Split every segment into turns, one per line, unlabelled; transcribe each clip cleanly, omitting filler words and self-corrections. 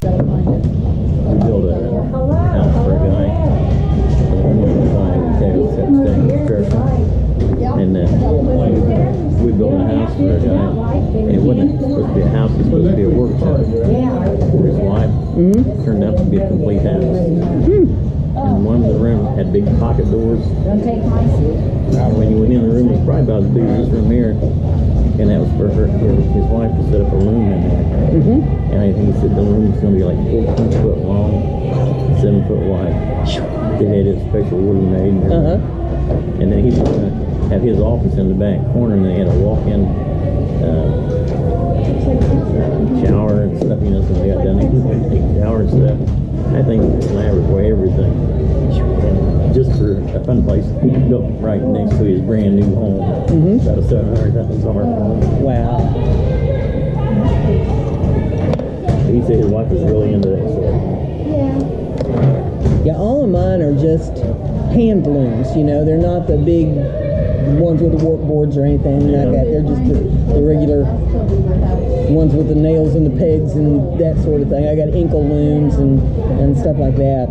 We built a house for a guy. And we built a house for a guy. And it wasn't supposed to be a house, it was supposed to be a workshop for his wife. It turned out to be a complete house. And one of the rooms had big pocket doors. And when you went in the room, it was probably about as big as this room here. And that was for his wife to set up a loom in there. And I think he said the loom was going to be like 14 foot long, 7 foot wide. They had a special loom made. And then he was going to have his office in the back corner, and they had a walk-in shower and stuff, you know, so they got down there, take a shower and stuff. I think it's elaborate for everything. And just for a fun place, he built right next to his brand new home. About a $700,000 home. Wow. He said his wife was really into that stuff.
Yeah, all of mine are just hand looms, you know. They're not the big ones with the warp boards or anything like that. They're just the regular ones with the nails and the pegs and that sort of thing. I got ankle looms and stuff like that.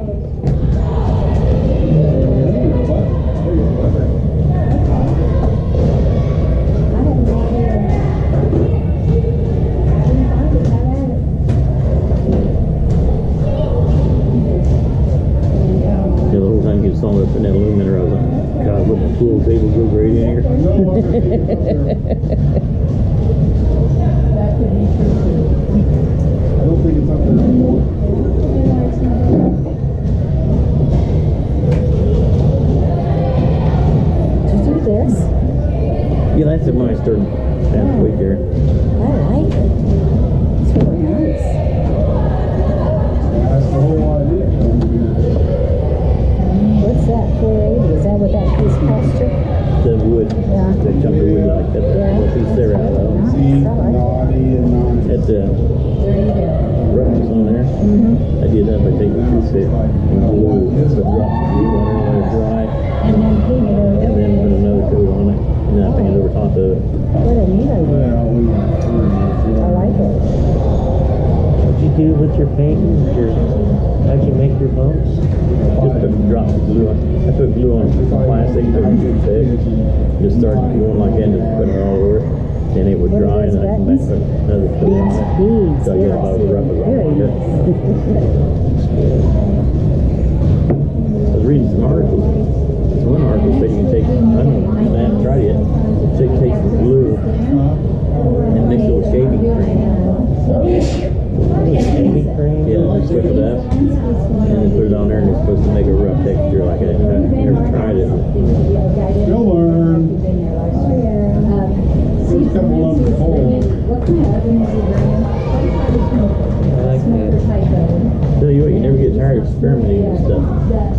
Up in that aluminum, I was like, God, would my pool table go great in here?
I don't think it's up there anymore.
Did you do this?
Yeah, that's when I started last week there.
I like it. It's really nice.
That's the whole idea.
What's that, 480? Is that what that piece cost you?
The wood.
Yeah.
That chunk of wood like that.
Yeah.
What piece there out of.
See, naughty and naughty.
At the reference on there. I did that by taking a piece of it and glue the drops of glue on it, let it dry,
And then paint it over.
and then put another coat on it, and then I painted over top of it.
What a neat idea. I like it.
What'd you do with your painting? How'd you make your bumps?
Just put drops of glue on. I put glue on some plastic, took it too thick. Just started going like that, just putting it all over it. Then it would dry, and I come back and put another coat on it.
Beads.
So I get about as rough as I want it. I was reading some articles. This one article said you can take, I haven't tried it yet. Take some glue and mix it with shaving cream.
Shaving cream?
Yeah, just whip it up and then put it on there, and it's supposed to make a rough texture like that. I've never tried it.
You'll learn. There's a couple of them cold.
I like that.
Tell you what, you never get tired of experimenting with stuff.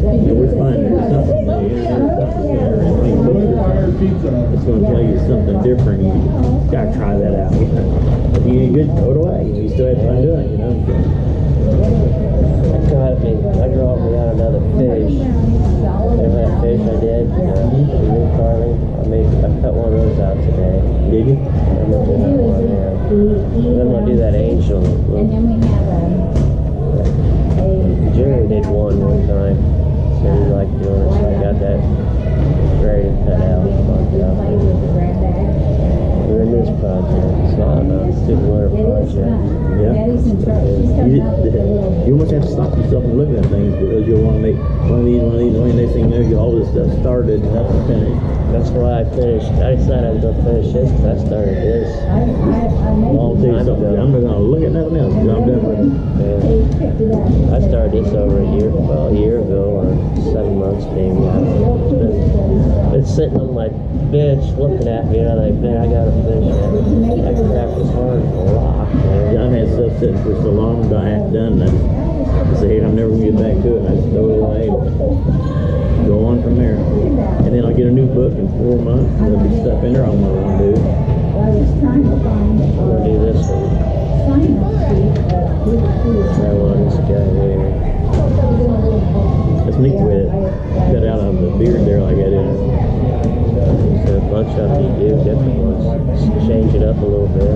You always find there's something on the internet, something there, and when you look at it, it's going to tell you something different. You gotta try that out. If you ain't good, throw it away. You still have fun doing it, you know.
I brought me out another fish. Remember that fish I did? Meat carving? I cut one of those out today.
Did you?
I'm gonna do that one, yeah. I'm gonna do that angel.
And then we have
Jerry did one time. So he liked doing it, so I got that ready to cut out. We're in this project. It's not enough. It's a winter project.
Yeah. You almost have to stop yourself from looking at things because you'll want to make one of these, next thing you know, you all this stuff started and nothing finished.
That's why I finished. I decided I was going to finish this because I started this.
I'll tell you something. I'm not going to look at nothing else because I'm done with it.
Yeah. I started this over a year ago or 7 months maybe. It's sitting on my bench looking at me and I'm like, man, I got to finish that. That crap was hard as a rock, man.
Yeah, I've had stuff sitting for so long that I half done and I say, hey, I'm never going to get back to it, and I just throw it away and go on from there. And then I'll get a new book in 4 months and there'll be stuff in there I want to do.
I'm going to do this one. That one, this guy here.
That's neat the way that cut out of the beard there like that is.
There's a bunch of them you do, different ones. Change it up a little bit.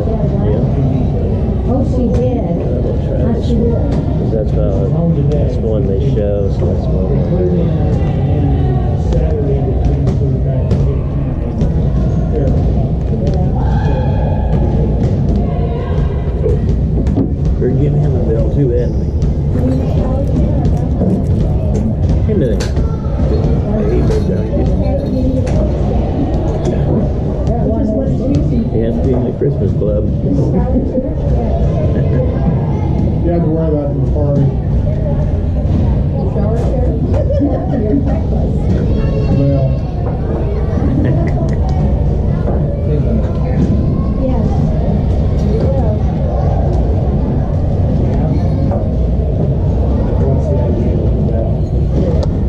Yeah.
Oh, she did.
I'm going to try this That's one they show, so that's one.
We're getting him a bill too, hadn't we? Into there. Hey, he has to be in the Christmas club.
You have to wear that to the party. Well,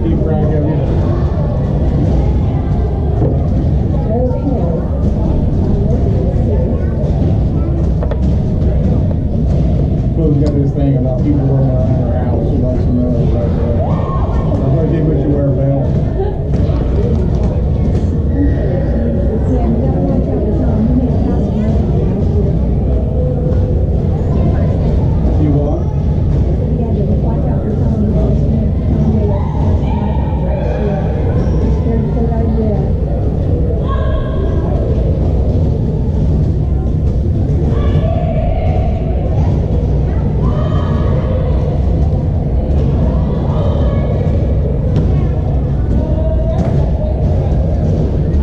deep crack of you. Phil's got this thing about people running around her house. She likes to know about that. I'm going to get what you wear, Bill. You what?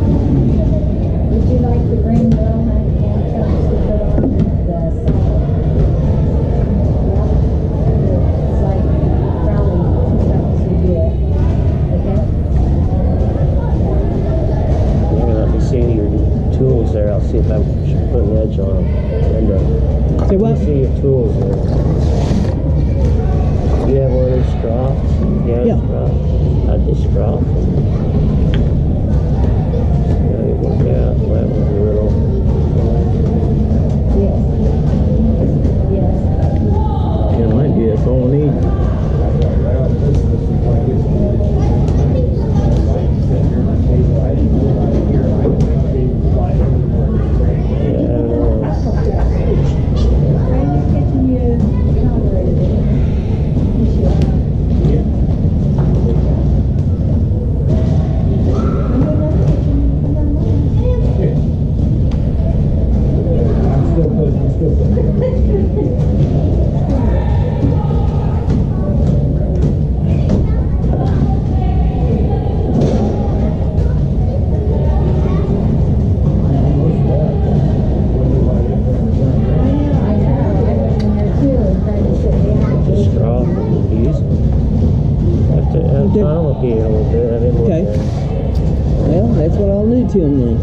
Would you like to bring Wilma and Chubbs to put on the song? It's like probably Chubbs to do it. Okay?
Yeah, let me see your tools there. I'll see if I should put an edge on them. Brenda,
Say what?
let me see your tools there. Do you have one of these straws?
Yeah.
Straw. I just straw. Yeah, you work out. That was a little.
Yes. Yes.
Yeah, might be that's all we need.
I'm catching you calibrated.
Just straw from the bees. Have to have time up here a little bit. I didn't look
Okay.
at it.
Well, that's what I'll do to him then.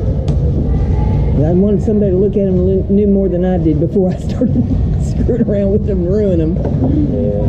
I wanted somebody to look at him and knew more than I did before I started screwing around with them and ruining them.
Yeah.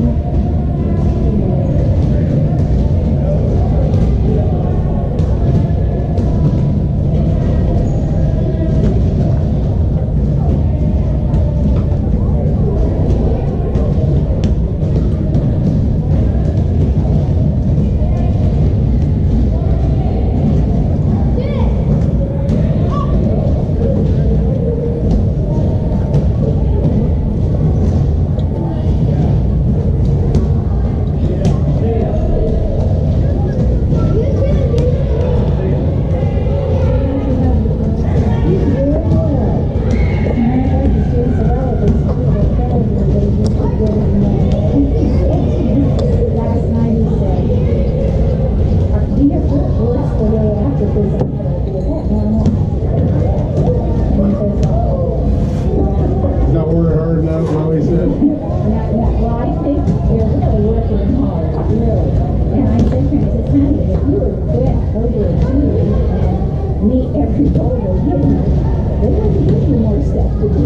Not working hard enough, what he said.
Well, I think you're really working hard, really. And I said to him, I said, honey, if you would quit overachieving and meet every goal they're giving you, they wouldn't give you more stuff to do.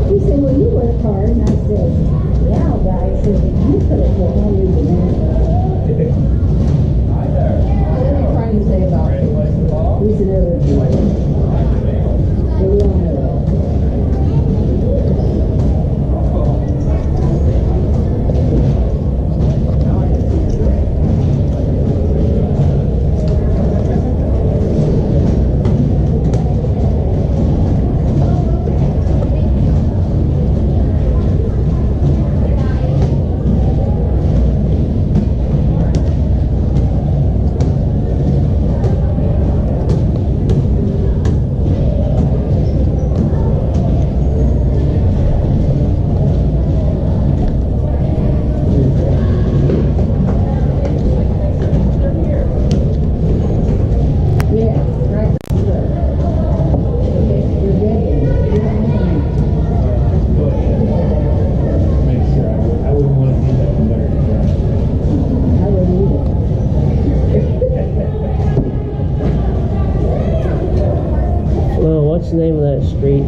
He said, well, you work hard. And I said, yeah, guys, I said, you could have put more in than that. What are you trying to say about it? Who's another one?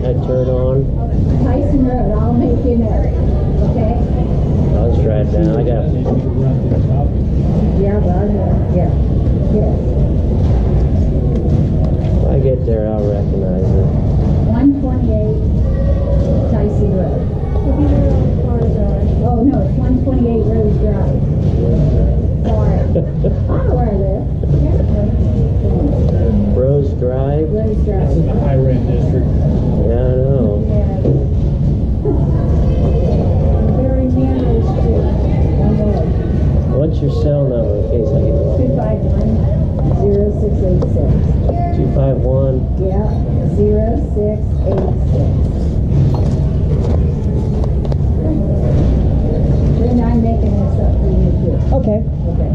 I turn on.
Tyson Road, I'll make you know. Okay?
I'll just drive down. I got.
Yeah, well, yeah. Yes.
When I get there, I'll recognize it.
128 Tyson Road. Oh, no, it's 128 Rose Drive. Sorry. I know where I live.
Rose Drive?
Rose Drive.
This is the high rent district.
Yeah, I know.
Yeah. Very narrow street. One way.
What's your cell number in case I get
251-0686.
251?
Yeah, 0686. Then I'm making this up for you too.
Okay.
Okay.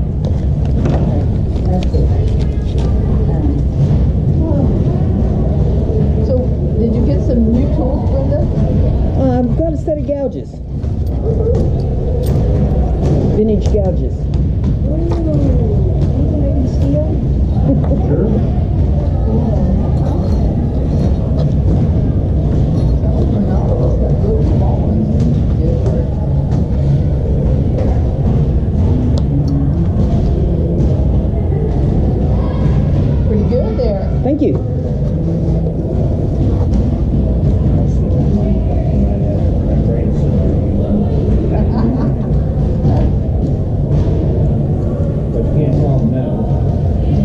That's it.
So, did you get some new tools, Brenda?
I've got a set of gouges. Vintage gouges.
Pretty good there.
Thank you.
But you can't tell them no.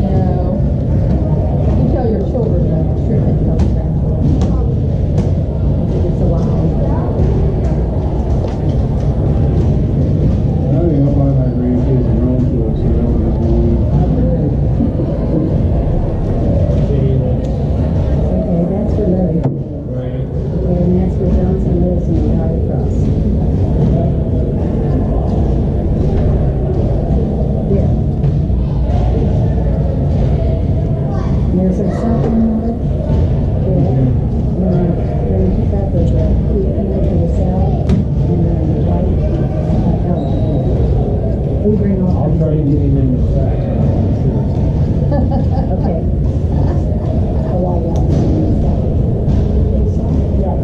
No. You tell your children that treatment comes from.
It's a lot.
I think I'll buy my grandkids a drone tool, so they'll just want
Okay, that's for Larry.
Right.
Okay, and that's for Johnson Lewis and High Cross. Yeah. There's a something more. Yeah. Then keep that with the wheat and for the salad and then the white. We bring all.
I'll try to get him in the sack.
Okay. Oh, I got it. Yeah.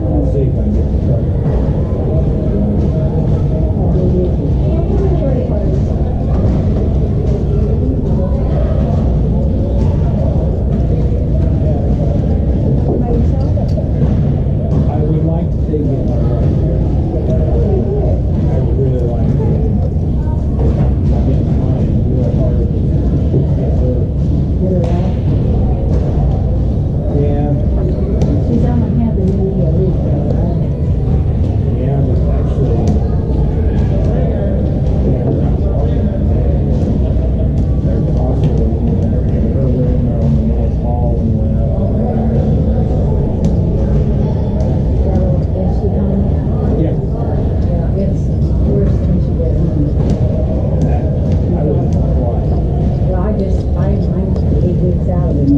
I'll see if I can get the truck. I would like to take it my right here. I would really like to. I've been trying real hard to get her.
Get her out.
Yeah,
She's on my hand, but maybe a week, right?
yeah, but actually. There's also, her room on the north hall and went up.
Is she home?
Yeah.
Yeah, it's worse than she did.
I wouldn't fly.
Well, I'm 8 weeks out of it.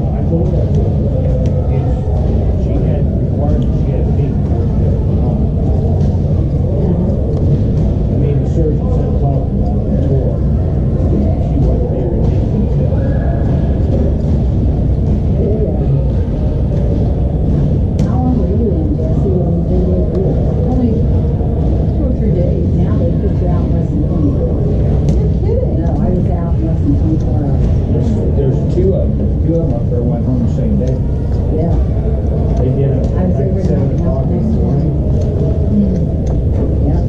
I told her if she had requirements, she had to be. I mean, the surgeon said talk about it before. She wasn't there until.
How long were you in, Jesse, when they did you?
Only 2 or 3 days.
Now they put you out in less than 24 hours.
You're kidding.
No, I was out in less than 24 hours.
There's two of them. Two of them up there went home the same day.
Yeah.
They did it
I was
like
overnight
7
and
o'clock
out
in
next
the morning.
morning. Yeah.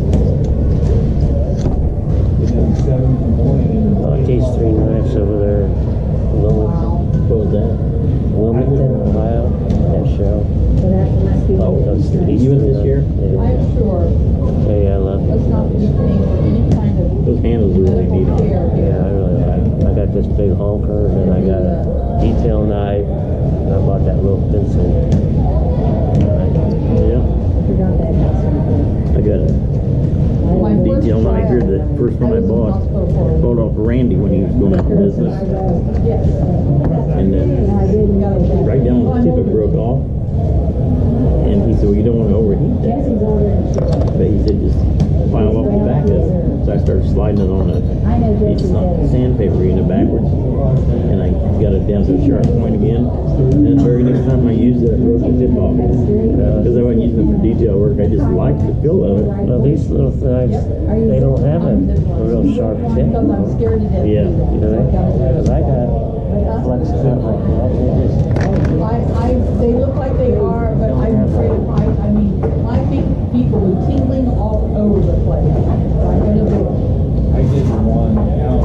They did it 7 in the morning and then.
These 3 knives over there. Wilmington.
What was that?
Wilmington, Ohio. That show.
So that must be.
Oh,
Those these
You went
three
this year?
knives.
I'm sure.
Yeah, I love
Let's
it.
not be paying for any kind of
Those handles are really neat on it.
care.
Yeah, I really like it. I got this big honker, and then I got a detail knife. And I bought that little pencil knife.
Yeah,
I forgot that house right
I got a
My first
detail knife here, the first one I bought. Bought off Randy when he was going out of business.
Yes.
And then
I didn't know that.
right down the tip it broke off. And he said, well, you don't want to overheat that.
Jesse's older than she was.
But he said, just pile off the back of it. So I started sliding it on a piece of sandpaper unit backwards, and I got it down to a sharp point again. And the very next time I used it, I broke the tip off. Because I wasn't using it for detail work, I just liked the feel of it.
Well, these little things, they don't have a real sharp tip.
Because I'm scared to death.
Yeah.
You know, because I got flex tip like that.
They look like they are, but I'm afraid of heights. I mean, my feet were tingling all over the place.
I did one out.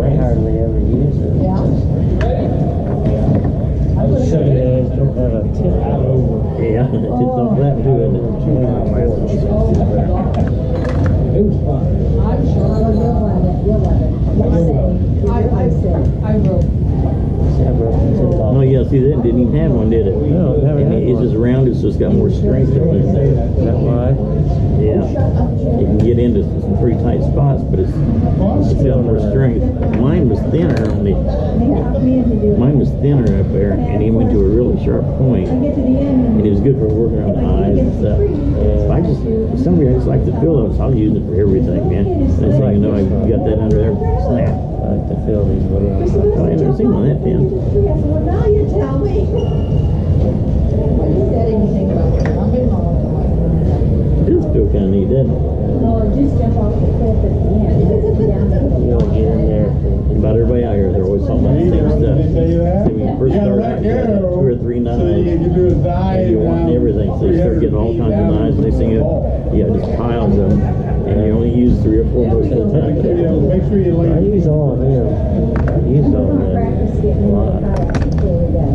I hardly ever use it.
Yeah.
Some days don't have a tip.
Yeah, it's all flat too, isn't it?
It was fun.
I'm sure.
You'll love it. You'll love it.
I will.
Oh yeah, see that didn't even have one, did it?
No, it never had
It's
one.
just round, it's just got more strength to it.
Is that why?
Yeah. You can get into some pretty tight spots, but it's got more strength. Mine was thinner on the mine was thinner up there, and he went to a really sharp point. And it was good for working on the eyes and stuff. I just, for some reason, I just like the feel of it, so I'll use it for everything, man. Next thing you know, I got that under there, snap.
I like to feel these little.
Oh, I never seen one of that, man.
Well, now you tell me.
You said anything about it. I'm in all
It does feel kind of neat, doesn't it?
Well, just jump off the cliff at the end. Down the
You want to get in there.
About everybody out here, they're always talking about the same stuff.
Did they tell you that?
So when you first
You gotta
start
let
out, you got
go,
2 or 3 knives.
so you can do a dive
And you want
down
everything, so you start getting all kinds of knives, and they sing it, you got just piles of them, and you only use 3 or 4 most of the time.
Make sure you
I
lay.
use all of them. I use all of them.
practice
A
getting
lot.
before we go.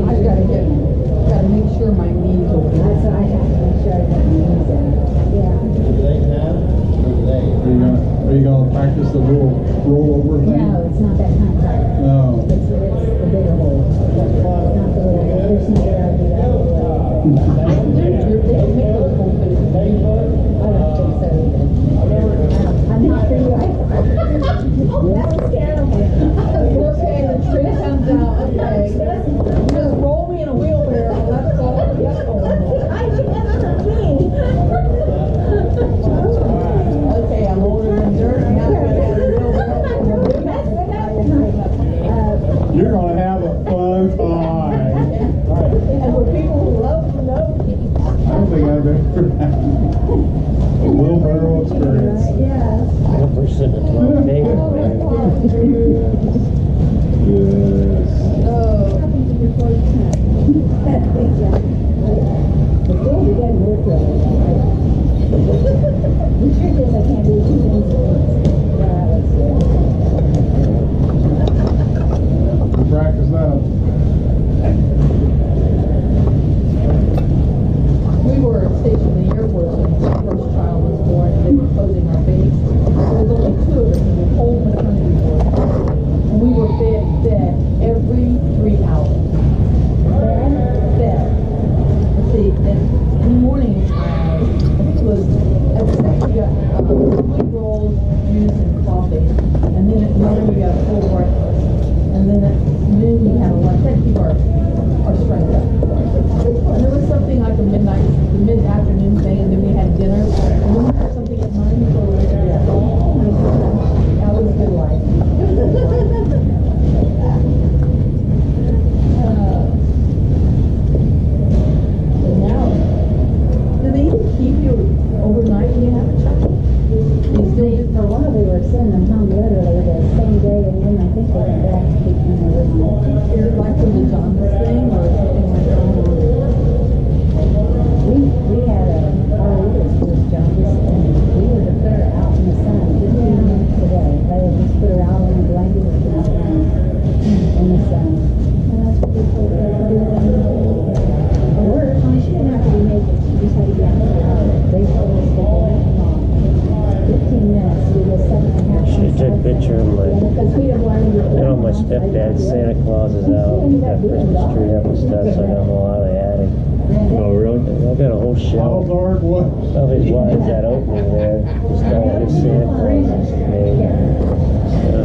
I've got to make sure my knees will be.
That's what I have to make sure I don't use it. Yeah.
Are you gonna practice the little rollover thing?
No, it's not that kind of part.
No.
It's the bigger hole. It's not the little hole. There's no way I'll do that whole way.
They make those whole things.
I don't think so either. I'm not for you. Oh, that was terrible.
Okay, the tree comes out. Okay. Just roll me in a wheelbarrow. That's all.
I can't see.
Okay, I'm older than dirt. And now I got a
You're gonna have a fun time.
And for people who love to know me.
I don't think I've ever had a wheelbarrow experience.
Yeah.
We're sitting at 12 tables, man.
Yes.
Oh.
The trick is I can't do 2 things at once.
Practice that.
We were stationed in the airport when our first child was born, and they were closing our base. There was only 2 of us in the whole maternity ward. And we were fed every 3 hours. Fed. Let's see, and in the morning, I think it was, at 6 we got sweet rolls, juice, and coffee. And then at 9 we got a full breakfast. And then at noon we had a lunch. That keep our strength up. And there was something like the mid-afternoon thing, and then we had dinner. And then we had something at 9 before we went to bed. That was a good life. But now, do they even keep you overnight when you have a child?
For a while they were sending them home literally the same day, and then I think they went back to keep them overnight.
Is it like from the jaundice thing or something like that?
We had our oldest was jaundice, and we were to put her out in the sun 15 minutes a day. They would just put her out on a blanket in the sun. And that's what they told her. It worked. She didn't have to be naked. She just had to be out there. They told us to go long. 15 minutes. We were 7.5
Should have took a picture of my.
because we didn't want to
I know my stepdad's Santa Claus is out. Got Christmas tree up and stuff, so I got them all out of the attic.
Oh, really?
I got a whole
How
shelf
dark was?
of his wives that opening there. Just all his Santa Clauses made. So,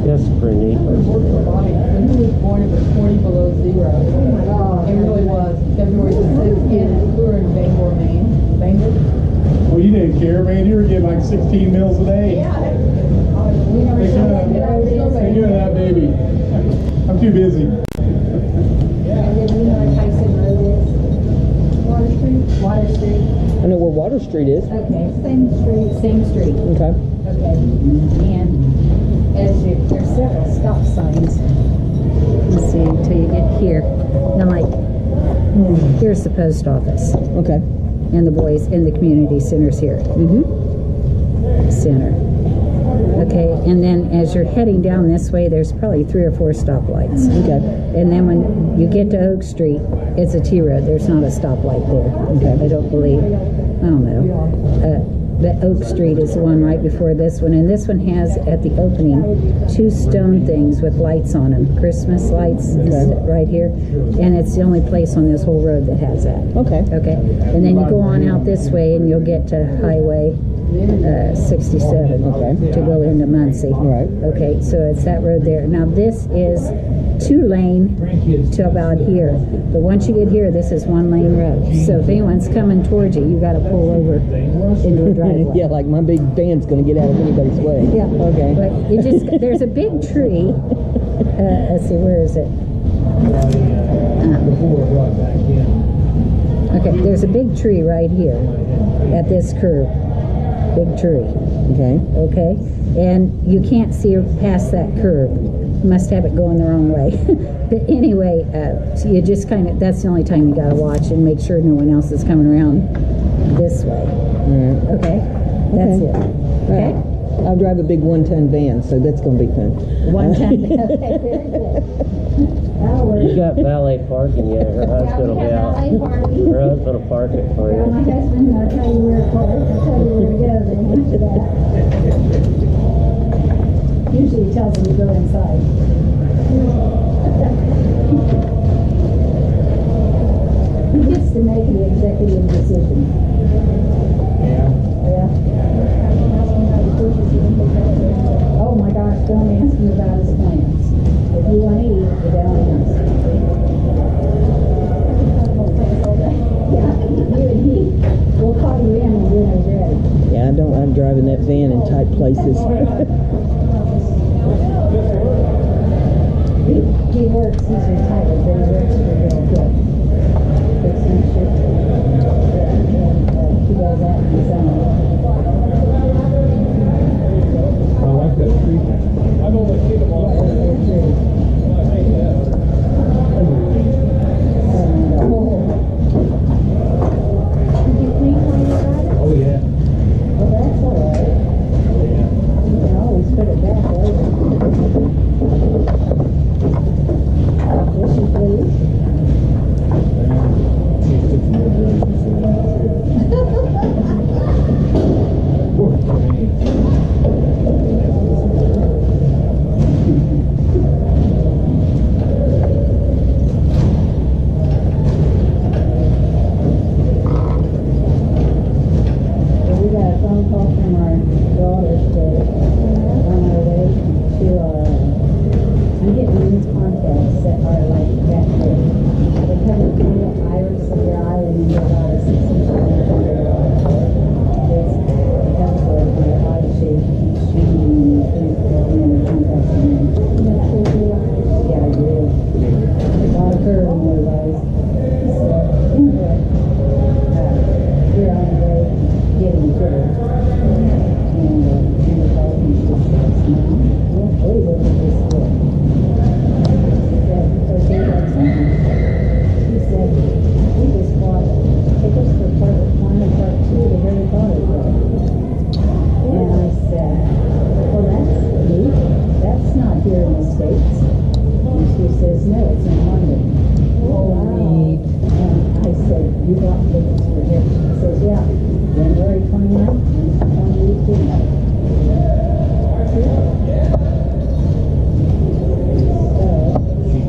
that's pretty neat.
Bobby, when he was born, it was 40 below zero. It really was. February 6th, and we were in Bangor,
like 16 meals a day.
Yeah.
Take care of that baby. I'm too busy.
And then you know where Tyson Road is? Water Street? Water Street.
I know where Water Street is.
Okay, same street. Same street.
Okay.
Okay. And as you, there's several stop signs. Let's see until you get here. Now, like, here's the post office.
Okay.
And the boys in the community center's here.
Mm-hmm.
Center. Okay, and then as you're heading down this way, there's probably 3 or 4 stoplights.
Okay.
And then when you get to Oak Street, it's a T road. There's not a stoplight there.
Okay.
I don't believe. I don't know. The Oak Street is the one right before this one, and this one has at the opening 2 stone things with lights on them, Christmas lights right here, and it's the only place on this whole road that has that.
Okay.
Okay, and then you go on out this way, and you'll get to Highway 67 to go into Muncie.
Right.
Okay, so it's that road there. Now this is 2-lane to about here, but once you get here, this is 1-lane road. So if anyone's coming towards you, you got to pull over into a driveway.
Yeah, like my big van's going to get out of anybody's way.
Yeah.
Okay.
But you just there's a big tree. Let's see, where is it? Okay, there's a big tree right here at this curve. Big tree.
Okay.
Okay, and you can't see past that curve. You must have it going the wrong way. But anyway, so you just kind of, that's the only time you got to watch and make sure no one else is coming around this way. Okay, that's it. Okay.
I'll drive a big 1-ton van, so that's going to be fun.
1-ton. Okay, very good. That'll work.
You got valet parking yet? Her husband will be out. Her husband will park it for
Well,
you.
my husband, I'll tell you where to park, I'll tell you where to go, then after that. Usually he tells them to go inside. He gets to make the executive decision. Yeah. Oh my gosh, don't ask him about his plans. If you want to eat, you don't ask. Yeah, you and he, we'll call you in when dinner's ready.
Yeah, I don't like driving that van in tight places.
He works, he's retired, but he works for real good. Fixing shit. He does that in the summer.
I like that tree. I've only seen them all.
Did you clean while you got it?
Oh, yeah.
Well, that's all right. You can always put it back later. Wishy please. We got a phone call from our daughters to on our way to I'm getting these contacts that are like that big. They cover the whole iris of your eye and you about a 6 inch diameter. It's cover my eye shape keeps changing and then the contacts in there. Yeah, I do. A lot of curve in those eyes. So anyway, we're on the way getting curved. And the call me just says, "Mom, what way will this go?" Okay, that's fine. She said, "We just bought tickets for part 1 and part 2 to Harry Potter Club." And I said, "Well, that's neat. That's not here in the States." And she says, "No, it's in London." Oh, neat. And I said, "You bought tickets for here?" She says, "Yeah, January 29th and 2018.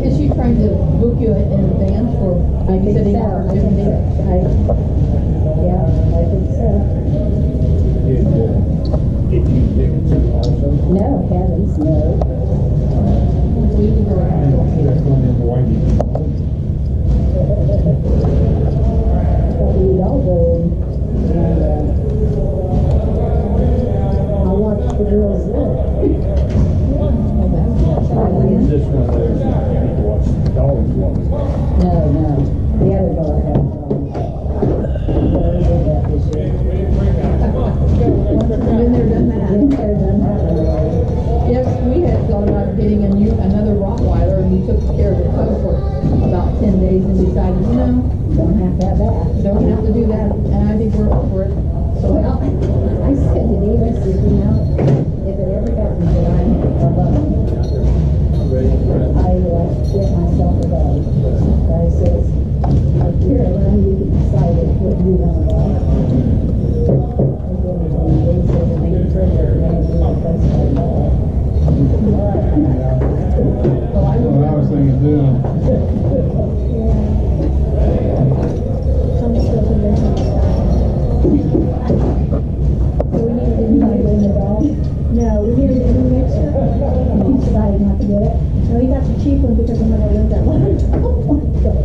Is she trying to book you in advance for babysitting opportunity?
Yeah, I think so.
Did you take it also?
No, heavens, no.
That's going in Hawaii.
But we'd all go and the girls live.
This one there, you need to watch dogs walk.
No, the other dog has dogs. Well, we did that this year.
Been there, done that.
Been there, done that already.
Yes, we had thought about getting another Rottweiler, and we took care of the cub for about 10 days and decided,
Don't have to have that.
don't have to do that, and I think we're over it. So,
Well, I said to Dave, I said, if it ever happens that I have a dog, I will get myself a dog. I says, Carolyn, you can decide what you want to buy. And then Dave said, and they can turn their name to the best I know.
Well, I was thinking too.
Some stuff in there. So we need to do the dog? No, we needed a new mixer. And he decided not to get it. No, he got the cheap one because I'm gonna live that one.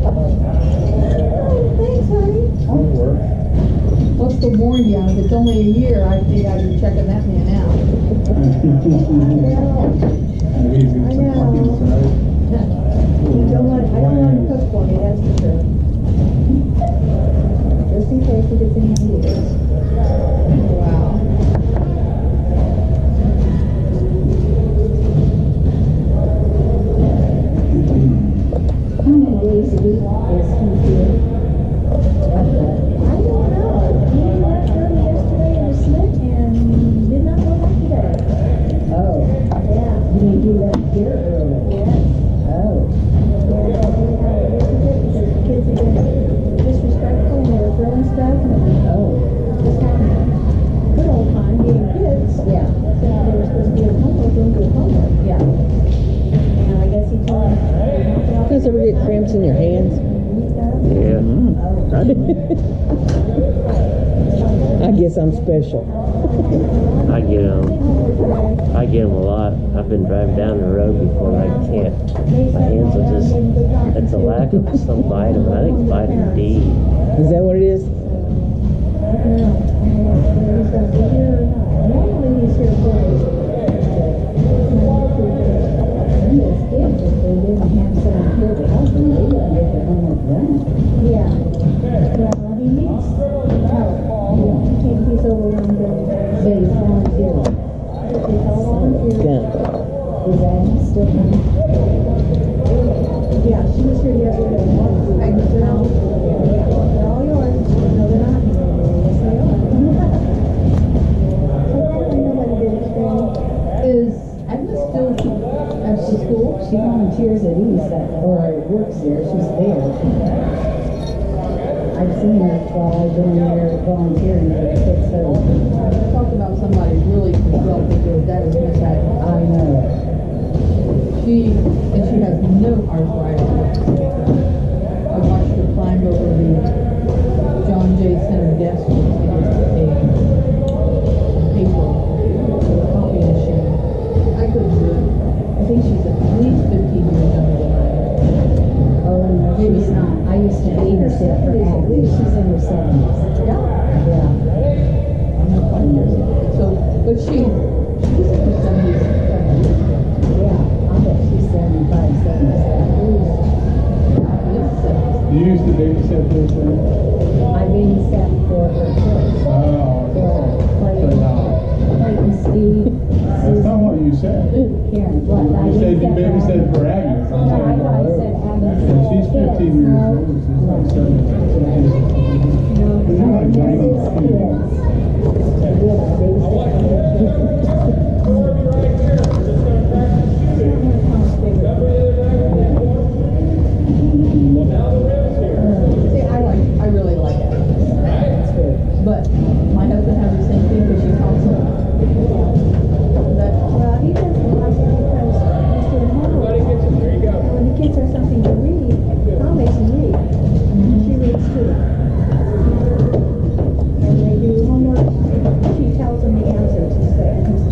Oh, thanks, honey.
what's the warranty on it? If it's only a year, I think I'd be checking that man out.
I
don't want him to cook for me, that's for sure. Just in case he gets any ideas.
Wow.
How many days a week is he here? I don't know. He left early yesterday in a slip and did not go back today. Oh. Yeah. You mean he left here early? Yes. Oh. Yeah, because the kids have been disrespectful and they were throwing stuff and just having a good old time being kids. Yeah. So they were supposed to be at homework, don't do homework. Yeah. And I guess he told them.
Does ever get cramps in your hands?
Yeah.
I guess I'm special.
I get them a lot. I've been driving down the road before and I can't. My hands are just, it's a lack of some vitamin. I think it's vitamin D.
Is that what it is?
Normally he's here 4 days a week. They didn't have someone here to help them. They wouldn't get their homework done. Yeah. Well, he needs help. He's overwhelmed. But he's volunteering. He's all volunteering.
Yeah.
Is Agnes still coming? Yeah, she was here the other day. Agnes, they're all yours. No, they're not. Yes, they are. So apparently nobody did anything.
Is Agnes still at school?
She volunteers at East, or works there. She's there. I've seen her while I've been there volunteering for the kids. So
Talk about somebody really well because that is Miss Agnes.
I know.
She has no arthritis. I watched her climb over the John J. Center desk to get a paper for the copy machine. I couldn't do it. I think she's at least 15 years younger than I am.
Oh, no,
Maybe
she's
not.
not. I used to babysit for Agnes. She's in her 70s.
Yeah.
Yeah.
I'm not 5 years old. So, but she's in her 70s.
Yeah, I'll bet she's 75, 77.
You used to babysit this thing?
I babysat for her kids.
Oh,
For
so now.
Clayton, Steve,
That's not what you said.
Karen. What? I
You said you
babysat for
babysat for Agnes.
No, I thought I said Agnes.
And she's 15 years old. She's like 70.
No,
You're like
Agnes's
90.
kids. I did. I babysat for her kids.
See, I really like Agnes. That's good. But my husband has the same thing because she talks a lot.
Well, he doesn't like it because he's doing homework. When the kids have something to read, I'll make them read. She reads too. And they do homework, she tells them the answers instead.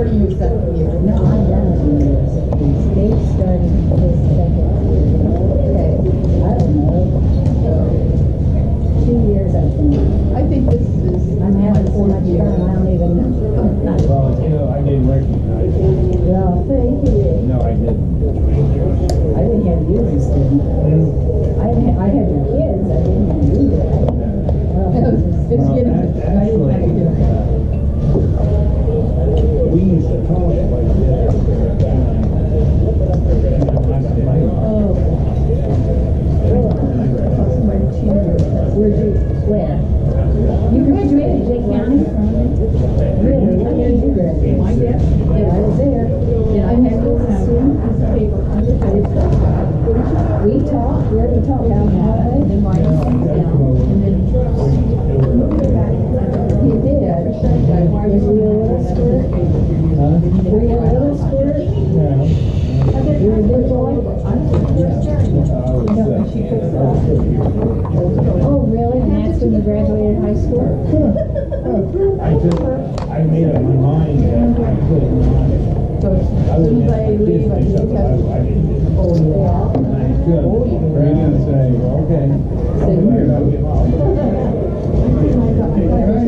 are you second year?
No, I'm done with university. They started this second year.
Okay.
I don't know. 2 years, I think.
I think this is
I'm having so much
year.
fun, I don't even know.
Well, you know, I didn't recognize you.
Well, thank you.
No, I didn't.
I didn't have you as a student. I had your kids, I didn't have you there.
It's getting, I didn't have to do it.
We used to talk like this.
Oh. Where'd you, where? You graduated Jay County? Really? When did you graduate?
My dad,
I was there.
yeah, I had to have a piece of paper under the
We talked, we already talked about
and
it.
then write things down, and then
You did. Was you a little squirt? Were you a little squirt? You were a good boy? No, she fixed that. Oh, really? And that's when you graduated high school?
I made up my mind that I couldn't mind.
so as soon as I leave, I just have to.
Oh, yeah.
Good. You're gonna say, okay.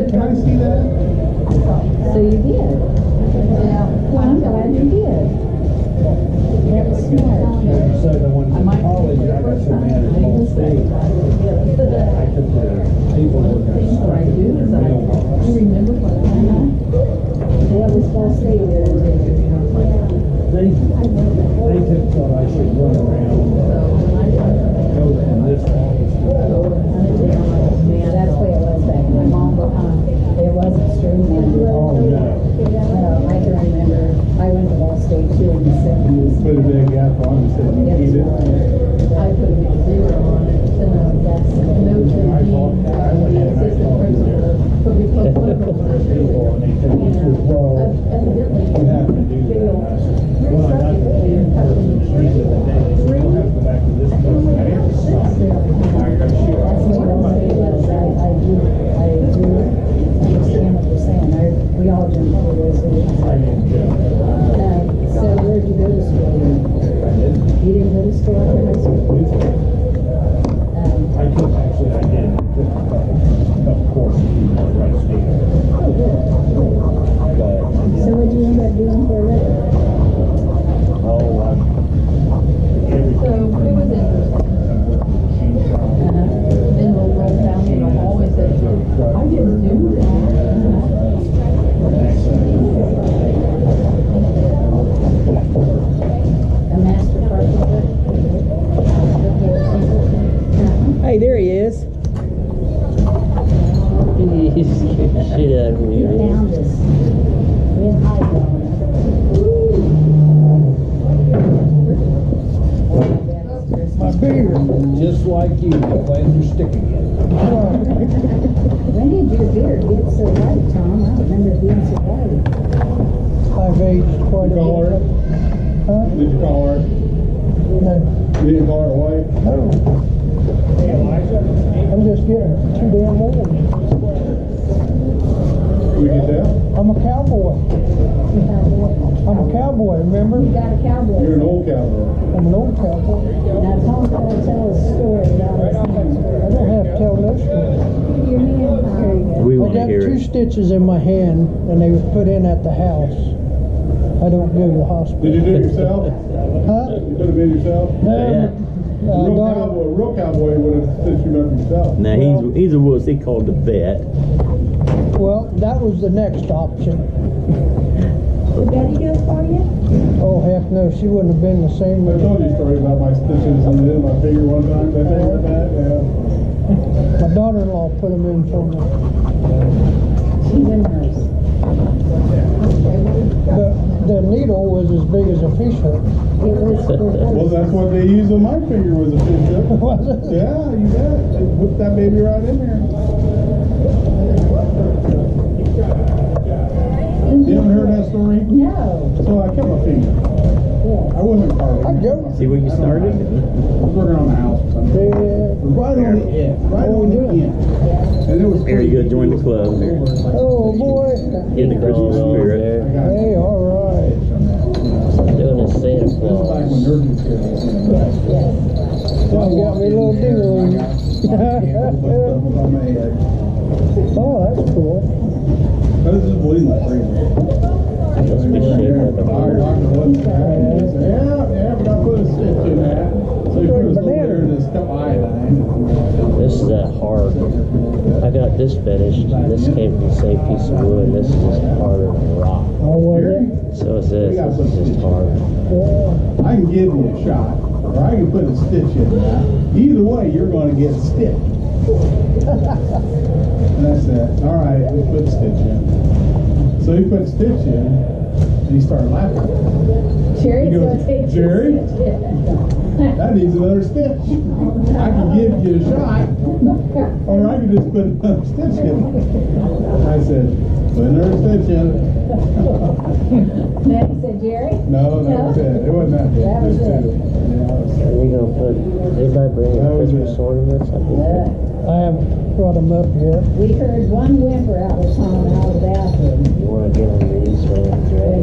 Can I see that?
So you did? Well, I'm glad you did. That was smart.
So that when
I might
college,
take
I
the
got
first
so
time,
mad at
I
Ball
will say,
State. I took the people who were
things that I do is I remember what
That was Ball State.
They took what I should run around, go from this office to that office.
Yeah, that's the way it was back then. It wasn't streamlined.
Oh, no.
I can remember, I went to Ball State too in the 70s.
Put a big gap on and said, you need it.
I put a big zero on it,
That's
no to the dean, the assistant principal, but because one of them was
People, and they said, you should, well,
evidently
you have to do that. And I said, well, I got the same person, she said, that they still have to go back to this person. I have to sign. I got
That's what Ball State was. I do understand what you're saying. We all jumped over those issues.
I didn't go.
So where'd you go to school? You didn't go to school after high school?
I took, actually, I did, took a couple courses in the right state.
Oh, good. So what'd you end up doing for a living?
Oh, everything.
So it was interesting. Then we'll roll down in the hallway and say, I didn't do
A master carpenter?
Hey, there he is.
Shit out of
You
me.
found us. We have high ground.
My beard.
Just like you, the plans are sticking in.
When did your beard get so white, Tom? I don't remember it being so white.
I've aged quite a
Call her?
bit. Huh?
Did you call her?
No.
You didn't call her white?
No. I'm just getting too damn old.
We can tell?
I'm a cowboy. I'm a cowboy, remember?
You got a cowboy.
You're an old cowboy.
I'm an old cowboy.
Now Tom's gonna tell a story about his
I don't have to tell no story.
Your hand.
We
I
want to
got
hear
2
it.
stitches in my hand and they were put in at the house. I don't go to the hospital.
Did you do it yourself?
Huh?
You could have been yourself?
No.
Real cowboy would have stitched you up yourself.
Now he's a wuss. He called the vet.
Well, that was the next option.
Did Betty do it for you?
Oh, heck no, she wouldn't have been the same.
I told you a story about my stitches in my finger one time. Did I tell you about that? Yeah.
My daughter-in-law put them in for me.
She's a nurse.
The needle was as big as a fish hook.
It was for
Well, that's what they used on my finger was a fish hook.
Was it?
Yeah, you bet. They whipped that baby right in there. You haven't heard that story?
No.
So I kept my finger. I wasn't carving.
I go.
See where you started?
I was working on the house or something.
Yeah.
Right on the edge. Right on the end. And it was
There you go, join the club.
over. It's like-
Oh boy.
Get the Christmas spirit.
I got it.
Hey, all right. when they're new kids.
So you got me a little dingle. Oh, that's cool.
This is bleeding like crazy.
Must be shaped like a bird.
Yeah, but I put a stitch in that. So you put a little there and just stuff iodine.
This is that hard. I got this finished. This came from the same piece of wood. This is just harder than rock.
Oh, was it?
So is this. This is just hard.
I can give you a shot, or I can put a stitch in that. Either way, you're going to get stitched. That's it. All right, we put a stitch in. So he put a stitch in, and he started laughing.
Jerry's
He goes,
gonna take
Jerry?
this stitch.
That needs another stitch. I can give you a shot, or I can just put another stitch in. I said, put another stitch in.
Then he said, Jerry?
No, that was it. It wasn't that big.
That was
Just
it.
two.
Are you gonna put? Anybody bring a Christmas ornaments?
I haven't brought them up yet.
We heard one whimper out of town, out of the bathroom.
You want to get them these when it's ready?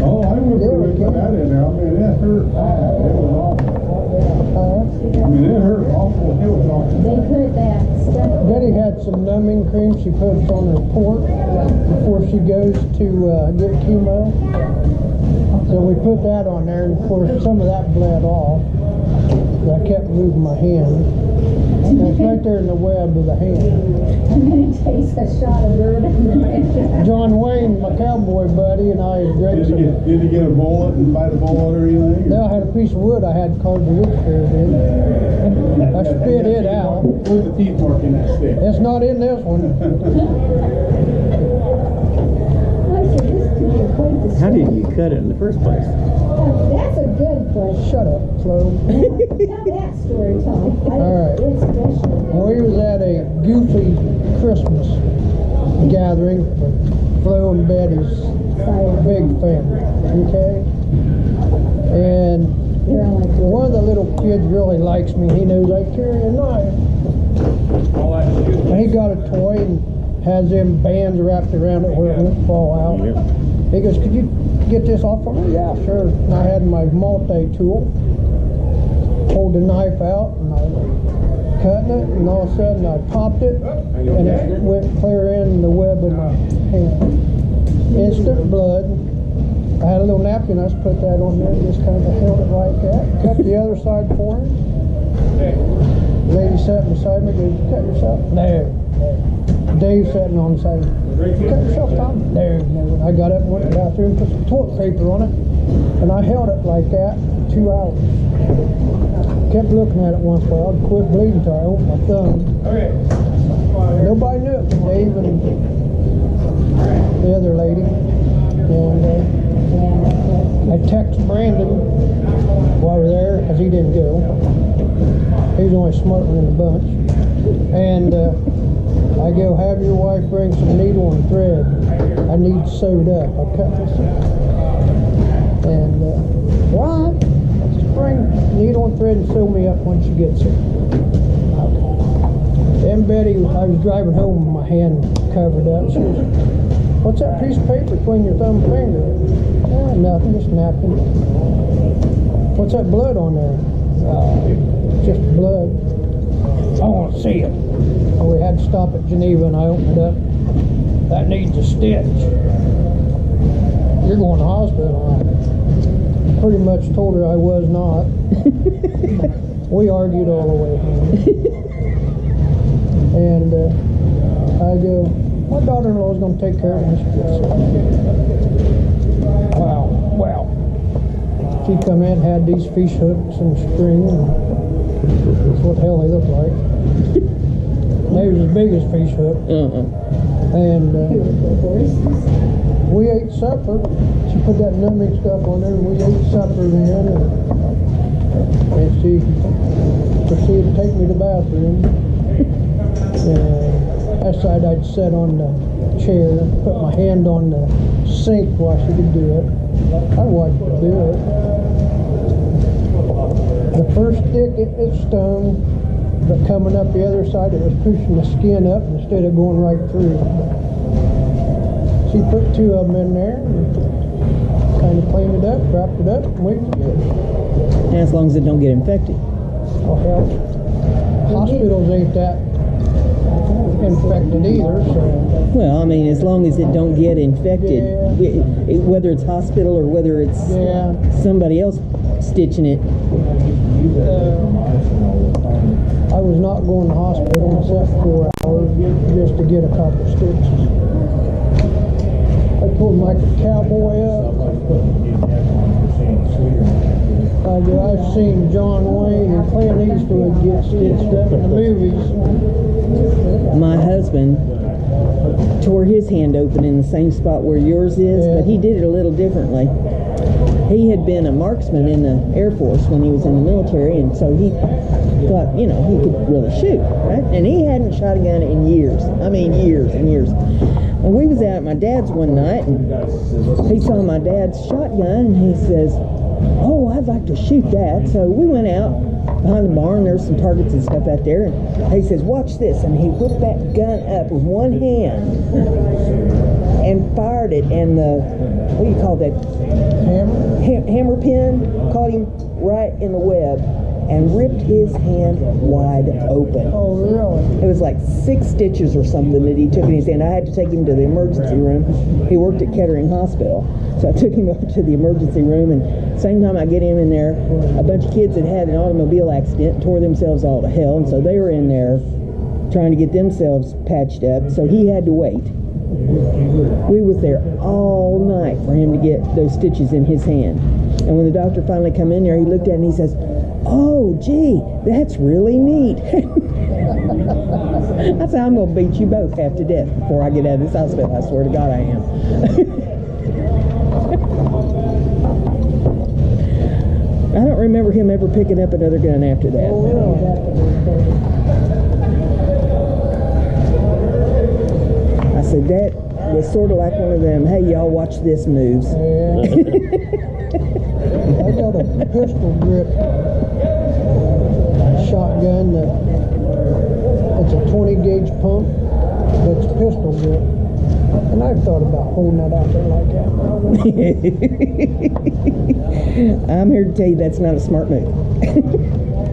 Oh, I remember we put that in there. I mean, it hurt bad. It was awful. I mean, it hurt awful. It was awful.
They put that stuff.
Betty had some numbing cream she puts on her port before she goes to get chemo. So we put that on there, and of course some of that bled off. I kept moving my hand. And it's right there in the web of the hand.
And then it takes a shot of bourbon.
John Wayne, my cowboy buddy, and I drank some.
Did you get a bullet and bite a bullet or anything?
No, I had a piece of wood I had carved the wood spares in. I spit it out.
Where's the teeth mark in that stick?
It's not in this one.
I said, this could be quite the
How did you cut it in the first place?
That's a good question.
Shut up, Flo.
Tell that story, Tom.
All right.
It's special.
We was at a goofy Christmas gathering for Flo and Betty's big family, okay? And
They're all like,
one of the little kids really likes me. He knows I carry a knife. And he got a toy and has them bands wrapped around it where it won't fall out. He goes, could you get this off for me? Yeah, sure. And I had my multi-tool. Pulled the knife out and I was cutting it, and all of a sudden I popped it and it went clear in the web of my hand. Instant blood. I had a little napkin, I just put that on there and just kind of held it like that. Cut the other side for him. Lady sat beside me, goes, cut yourself? No. Dave sitting on the side. Cut yourself, Tom? No. I got up and went to the bathroom, put some toilet paper on it, and I held it like that for 2 hours. Kept looking at it once in a while. I'd quit bleeding until I opened my thumb. Nobody knew it but Dave and the other lady. And I texted Brandon while we were there, because he didn't go. He was the only smart one in the bunch. And I go, have your wife bring some needle and thread. I need sewed up. I cut this up. And what? Bring needle and thread and sew me up when she gets here. Okay. Then Betty, I was driving home with my hand covered up. She goes, what's that piece of paper between your thumb and finger? Nothing, just napkin. What's that blood on there? Just blood. I want to see it. And we had to stop at Geneva and I opened it up. That needs a stitch. You're going to the hospital. I pretty much told her I was not. We argued all the way home. And I go, my daughter-in-law is going to take care of it when she gets here. Wow. She come in, had these fish hooks and string, and that's what the hell they look like. They was as big as fish hook. And we ate supper. She put that numbing stuff on there, and we ate supper then. And she proceeded to take me to the bathroom. That side I'd sit on the chair, put my hand on the sink while she could do it. I watched her do it. The first stick it stung, but coming up the other side it was pushing the skin up instead of going right through. She put 2 of them in there, and Kind of cleaned it up, wrapped it up, and we was good.
And as long as it don't get infected.
Oh, hell. Hospitals ain't that infected either, so.
Well, I mean, as long as it don't get infected,
Yeah.
whether it's hospital or whether it's
Yeah.
somebody else stitching it.
I was not going to hospital except 4 hours just to get a couple stitches. I pulled my cowboy up. I've seen John Wayne and Clint Eastwood get stitched up in the movies.
My husband tore his hand open in the same spot where yours is, but he did it a little differently. He had been a marksman in the Air Force when he was in the military, and so he thought, you know, he could really shoot, right? And he hadn't shot a gun in years. I mean, years and years. And we was out at my dad's one night, and he saw my dad's shotgun, and he says, "Oh, I'd like to shoot that." So we went out behind the barn. There's some targets and stuff out there, and he says, "Watch this," and he whipped that gun up with one hand and fired it, and the, what do you call that? Hammer pin caught him right in the web and ripped his hand wide open.
Oh, really?
It was like 6 stitches or something that he took in his hand. I had to take him to the emergency room. He worked at Kettering Hospital, so I took him over to the emergency room, and same time I get him in there, a bunch of kids had had an automobile accident, tore themselves all to hell, and so they were in there trying to get themselves patched up, so he had to wait. We was there all night for him to get those stitches in his hand. And when the doctor finally come in there, he looked at it and he says, "Oh, gee, that's really neat." I said, "I'm going to beat you both half to death before I get out of this hospital. I swear to God I am." I don't remember him ever picking up another gun after that.
Oh, really?
I said, that was sort of like one of them, "Hey, y'all watch this" moves.
Yeah. I got a pistol grip shotgun that it's a 20 gauge pump that's pistol grip, and I've thought about holding that out there like that.
I'm here to tell you that's not a smart move.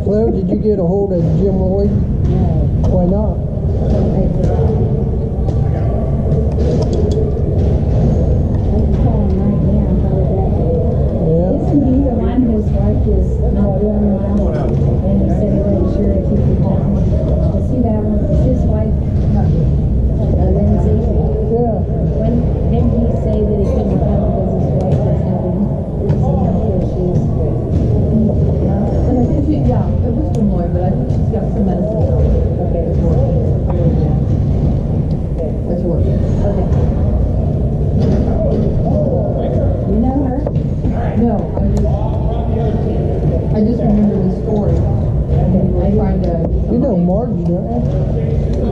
Flo, did you get a hold of Jim Lloyd? No. Why not?
Isn't he the one whose wife is not doing well? And he said he wasn't sure if he could tell. Is he that one? Is his wife, Lindsay?
Yeah.
When didn't he say that he couldn't come because his wife was having some health issues?
And I think it was Jim Lloyd, but I think she's got some medicine.
Okay.
That's work.
Okay. You know her?
No, I just remember the story. And we were trying to.
You know Margie, don't you?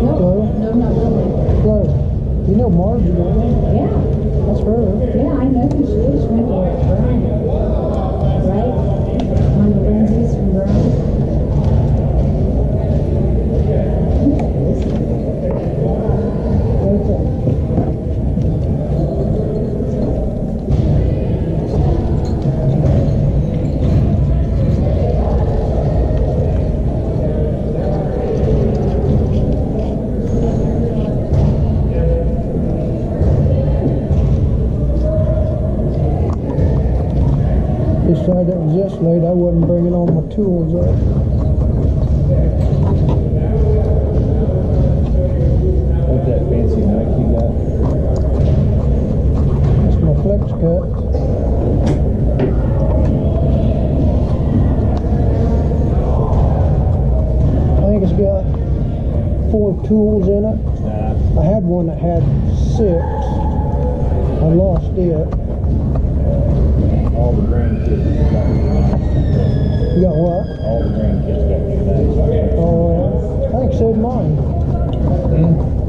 No,
Flo?
no, not really.
Flo, you know Margie, don't you?
Yeah.
That's her.
Yeah, I know who she is. She went to Brian. Right? One of the Lindsays from Brian.
Decided it was this late, I wasn't bringing all my tools up.
What's that fancy knife you got?
That's my flex cut. I think it's got 4 tools in it. I had one that had 6. I lost it.
All the grandkids got
You got what?
all the grandkids got new knives.
Oh, I think so did mine. I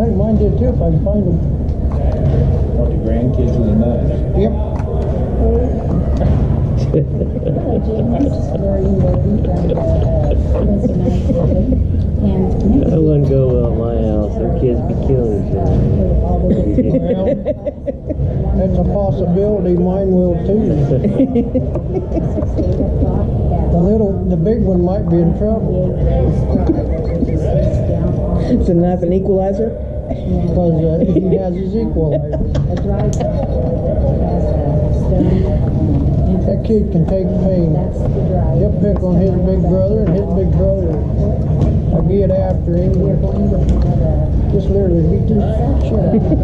think mine did too if I can find them.
All the grandkids with the knives.
Yep.
That wouldn't go well at my house. Their kids be killing each other.
Well, that That's a possibility. Mine will too. The big one might be in trouble.
It's a knife and equalizer.
Because he has his equalizer. That kid can take pain. He'll pick on his big brother, and his big brother will get after him. Just literally beat the shit out of him.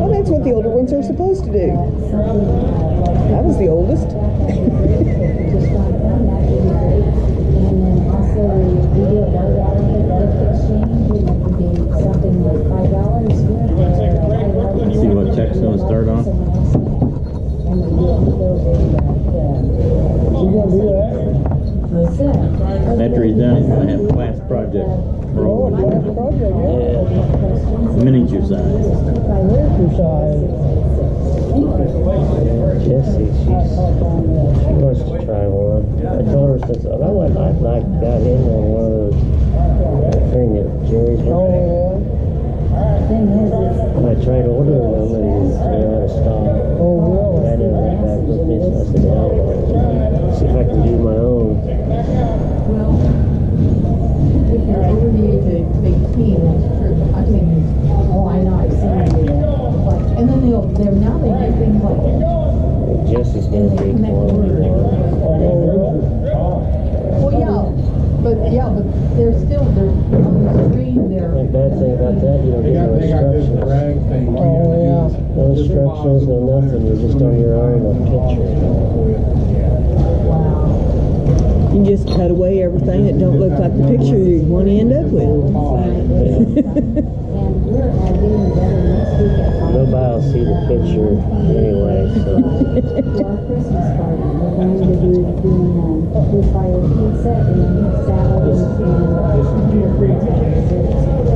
Well, that's what the older ones are supposed to do. I was the oldest.
See what check's going to start on?
You gonna do that?
After he's done, he's going to have a class project for all of
Class
them.
project, yeah.
Miniature size.
Exercise.
Jessie, she wants to try one. I told her since I got in on one of those thing that Jerry's
Oh,
working.
yeah.
And I tried ordering them and they're out of stock.
Oh, really?
I didn't went back with me, so I said, I'll see if I can do my own.
Well, if you're over the age of 18, that's true. I mean, I know I've seen them do that. Like, and then now they do things like,
Jesse's gonna
and they
take
connect
one.
well, but they're still, on the screen,
The
they're.
bad thing about that, you don't get no instructions.
Oh, yeah.
No instructions, no nothing. You're just on your own, a picture.
You can just cut away everything that don't look like the picture you want to end up with.
Nobody will see the picture anyway, so.
Our Christmas party, we're going to be doing fire pizza and salad and your food tax.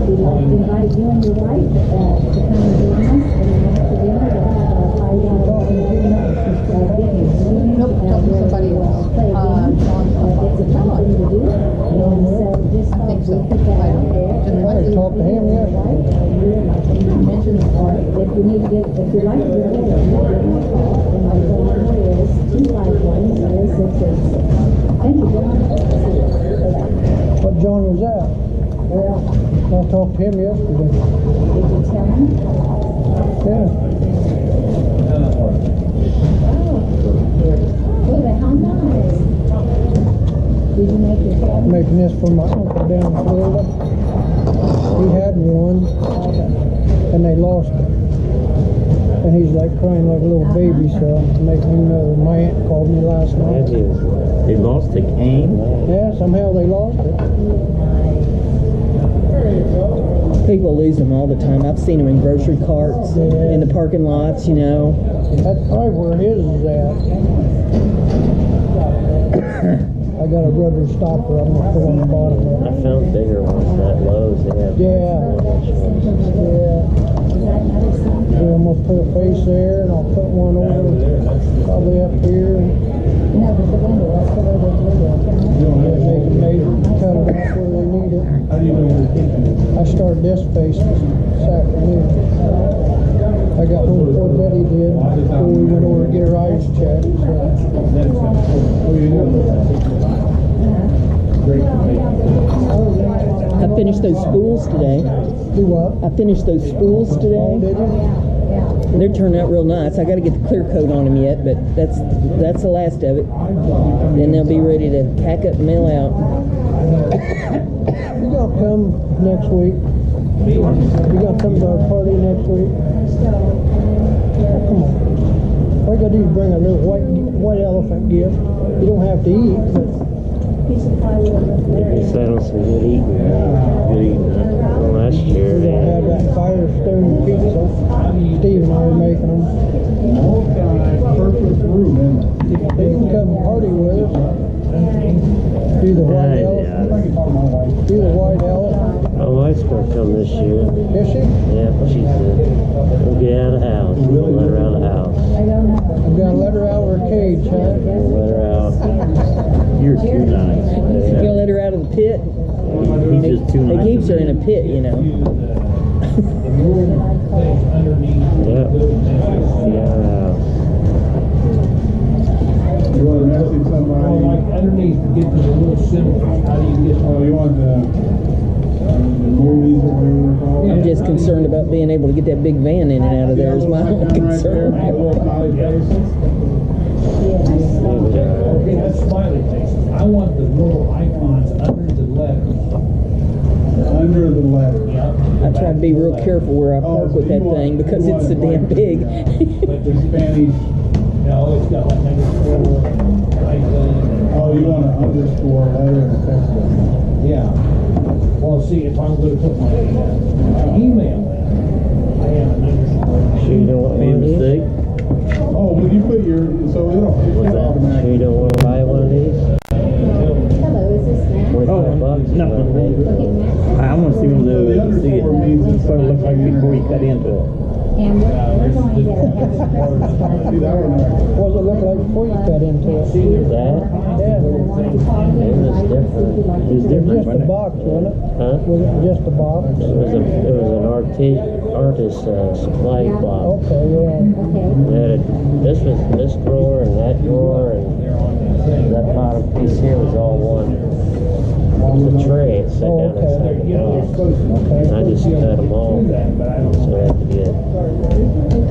We'd like to invite you and your wife to come and join us, and then after dinner we'll have a $5
Nope, talking to somebody else.
It's a fun thing to do, and so just
I think so.
we put that out there.
I already talked to him yesterday.
Mention the part.
If you need to get, if you'd like to get ahead of me, give me a call. And my phone number is 251-0686. Thank you, John.
What John was at?
Well,
I talked to him yesterday.
did you tell him?
Yeah.
Well, the how nice. Did you make your phone?
Making this for my uncle down in Florida. He had one, and they lost it. And he's like crying like a little baby, so I'm making him know. My aunt called me last
That
night.
is.
They lost the cane.
Yeah, somehow they lost it.
People lose them all the time. I've seen them in grocery carts, in the parking lots, you know.
That's probably where his is at. I got a rubber stopper I'm gonna put on the bottom of
I
it.
found bigger ones at Lowe's. They have
Yeah.
4-inch ones.
Yeah, I'm gonna put a face there, and I'll put one over probably up here.
No, but the window, let's go over the window.
And they can maybe cut it off where they need it. I started this face this afternoon. I got home before Betty did, before we went over to get her eyes checked.
I finished those spools today.
Do what?
I finished those spools
Oh,
today.
did you?
They're turning out real nice. I got to get the clear coat on them yet, but that's the last of it. Then they'll be ready to pack up and mail out.
You gonna come next week? You gonna come to our party next week? Oh, come on. All you gotta do is bring a little white elephant gift. You don't have to eat, but
They sat on some good eating.
Good eating, huh?
Well, last year
we're
they
gonna have that Firestone pizza. Steve and I are making them.
Perfect room.
They can come party with us. Do the white elephant. Do the white elephant.
My wife's gonna come this year.
Is she?
Yeah, she's we'll get out of the house. We'll let her out of the house.
I'm gonna let her out of her cage, huh?
We'll let her out.
You're too nice.
You gonna let her out of the pit?
He's just too
It
nice.
keeps her in a pit, you know.
Yep.
ways to get to the little symbols. How do you get?
Oh, you want the movies or whatever they're called?
I'm just concerned about being able to get that big van in and out of there is my only concern.
Okay, that's smiley faces. I want the little icons under the letters.
Under the letter.
I try to be real careful where I park with that thing because it's so damn big.
Like the Spanish.
No, it's got like underscore, hyphen.
Oh, you want an underscore letter and a text message.
Yeah. Well, see, if I'm going to put my email in, I have an underscore.
So you don't want
Made a
one of these?
mistake?
Oh, when you put your, so it'll
What's that?
So you
automatically.
don't want to buy one of these?
Hello, is this Matt?
25 bucks?
no.
Okay, Matt.
I want to see one of
So
those
the
to see it.
underscore means it's
What it looks like before you cut into it.
And we're going to have a Christmas party.
See that one right?
What does it look like before you cut into it?
That?
Yeah.
It was different.
It's
It
different,
was just a
wasn't it?
box, wasn't it?
Huh?
Was it just a box?
It was an artist supply box.
Okay, yeah.
Okay.
It had this was this drawer and that drawer and that bottom piece here was all one. It was a tray. It sat down inside the box. And I just cut them all, so I had to get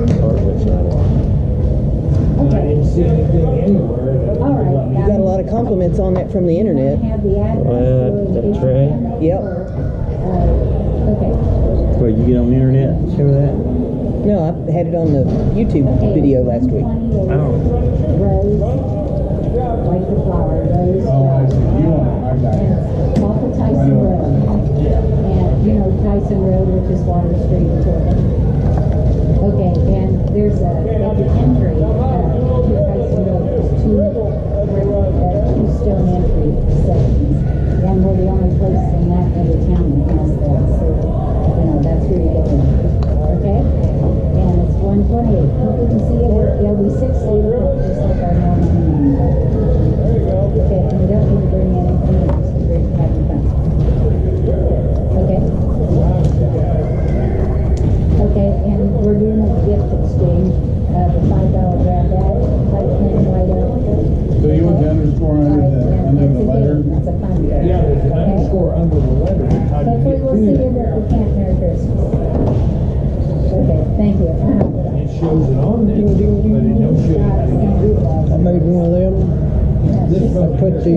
compartments out of it.
I didn't see anything anywhere.
All right.
You got a lot of compliments on that from the internet.
Have the address.
Well,
so
the
if
tray?
you-
Yep.
Okay.
Where you get on the internet and show that?
No, I had it on the YouTube video last week.
Oh.
Rose, like the flower, Rose.
Oh, I see. You want it. I got it.
Off of Tyson Road. And, you know, Tyson Road, which is Water Street, Jordan. Okay, and there's at the entry, to Tyson Road, there's two stone entry sections. And we're the only place in that end of town that has that, so, you know, that's where you go. Okay? And it's 128. People can see it, it'll be 6 feet, just like our normal meeting. Okay, and we don't need to bring anything, just to bring having fun. Okay? Okay, and we're doing a gift exchange of a $5 grab bag, like white outfit.
So you want the underscore under the letter?
That's a fun gift.
Yeah, there's an underscore under the letter. How do
Hopefully
you
we'll see
get
you
to
at the camp. Merry Christmas. Okay, thank you.
it? It shows it on there, but it don't show you how to get to it.
I made one of them. I put the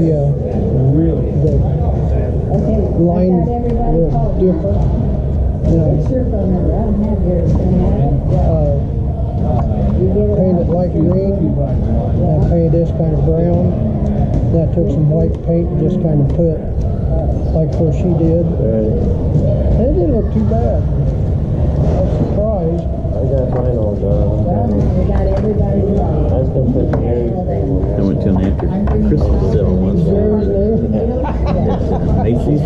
Really?
Okay.
line
I got
a
everybody
little
called.
different. You
What's
know,
your phone number? I don't have yours. Can I have it? You get it?
paint it light green. I painted this kind of brown. Then I took some white paint and just kind of put like where she did. It didn't look too bad. I was surprised.
I got mine all done.
Well, we got everybody
I
right.
was gonna put the name
I went to an after Christmas sale once.
Jerry's there.
Macy's.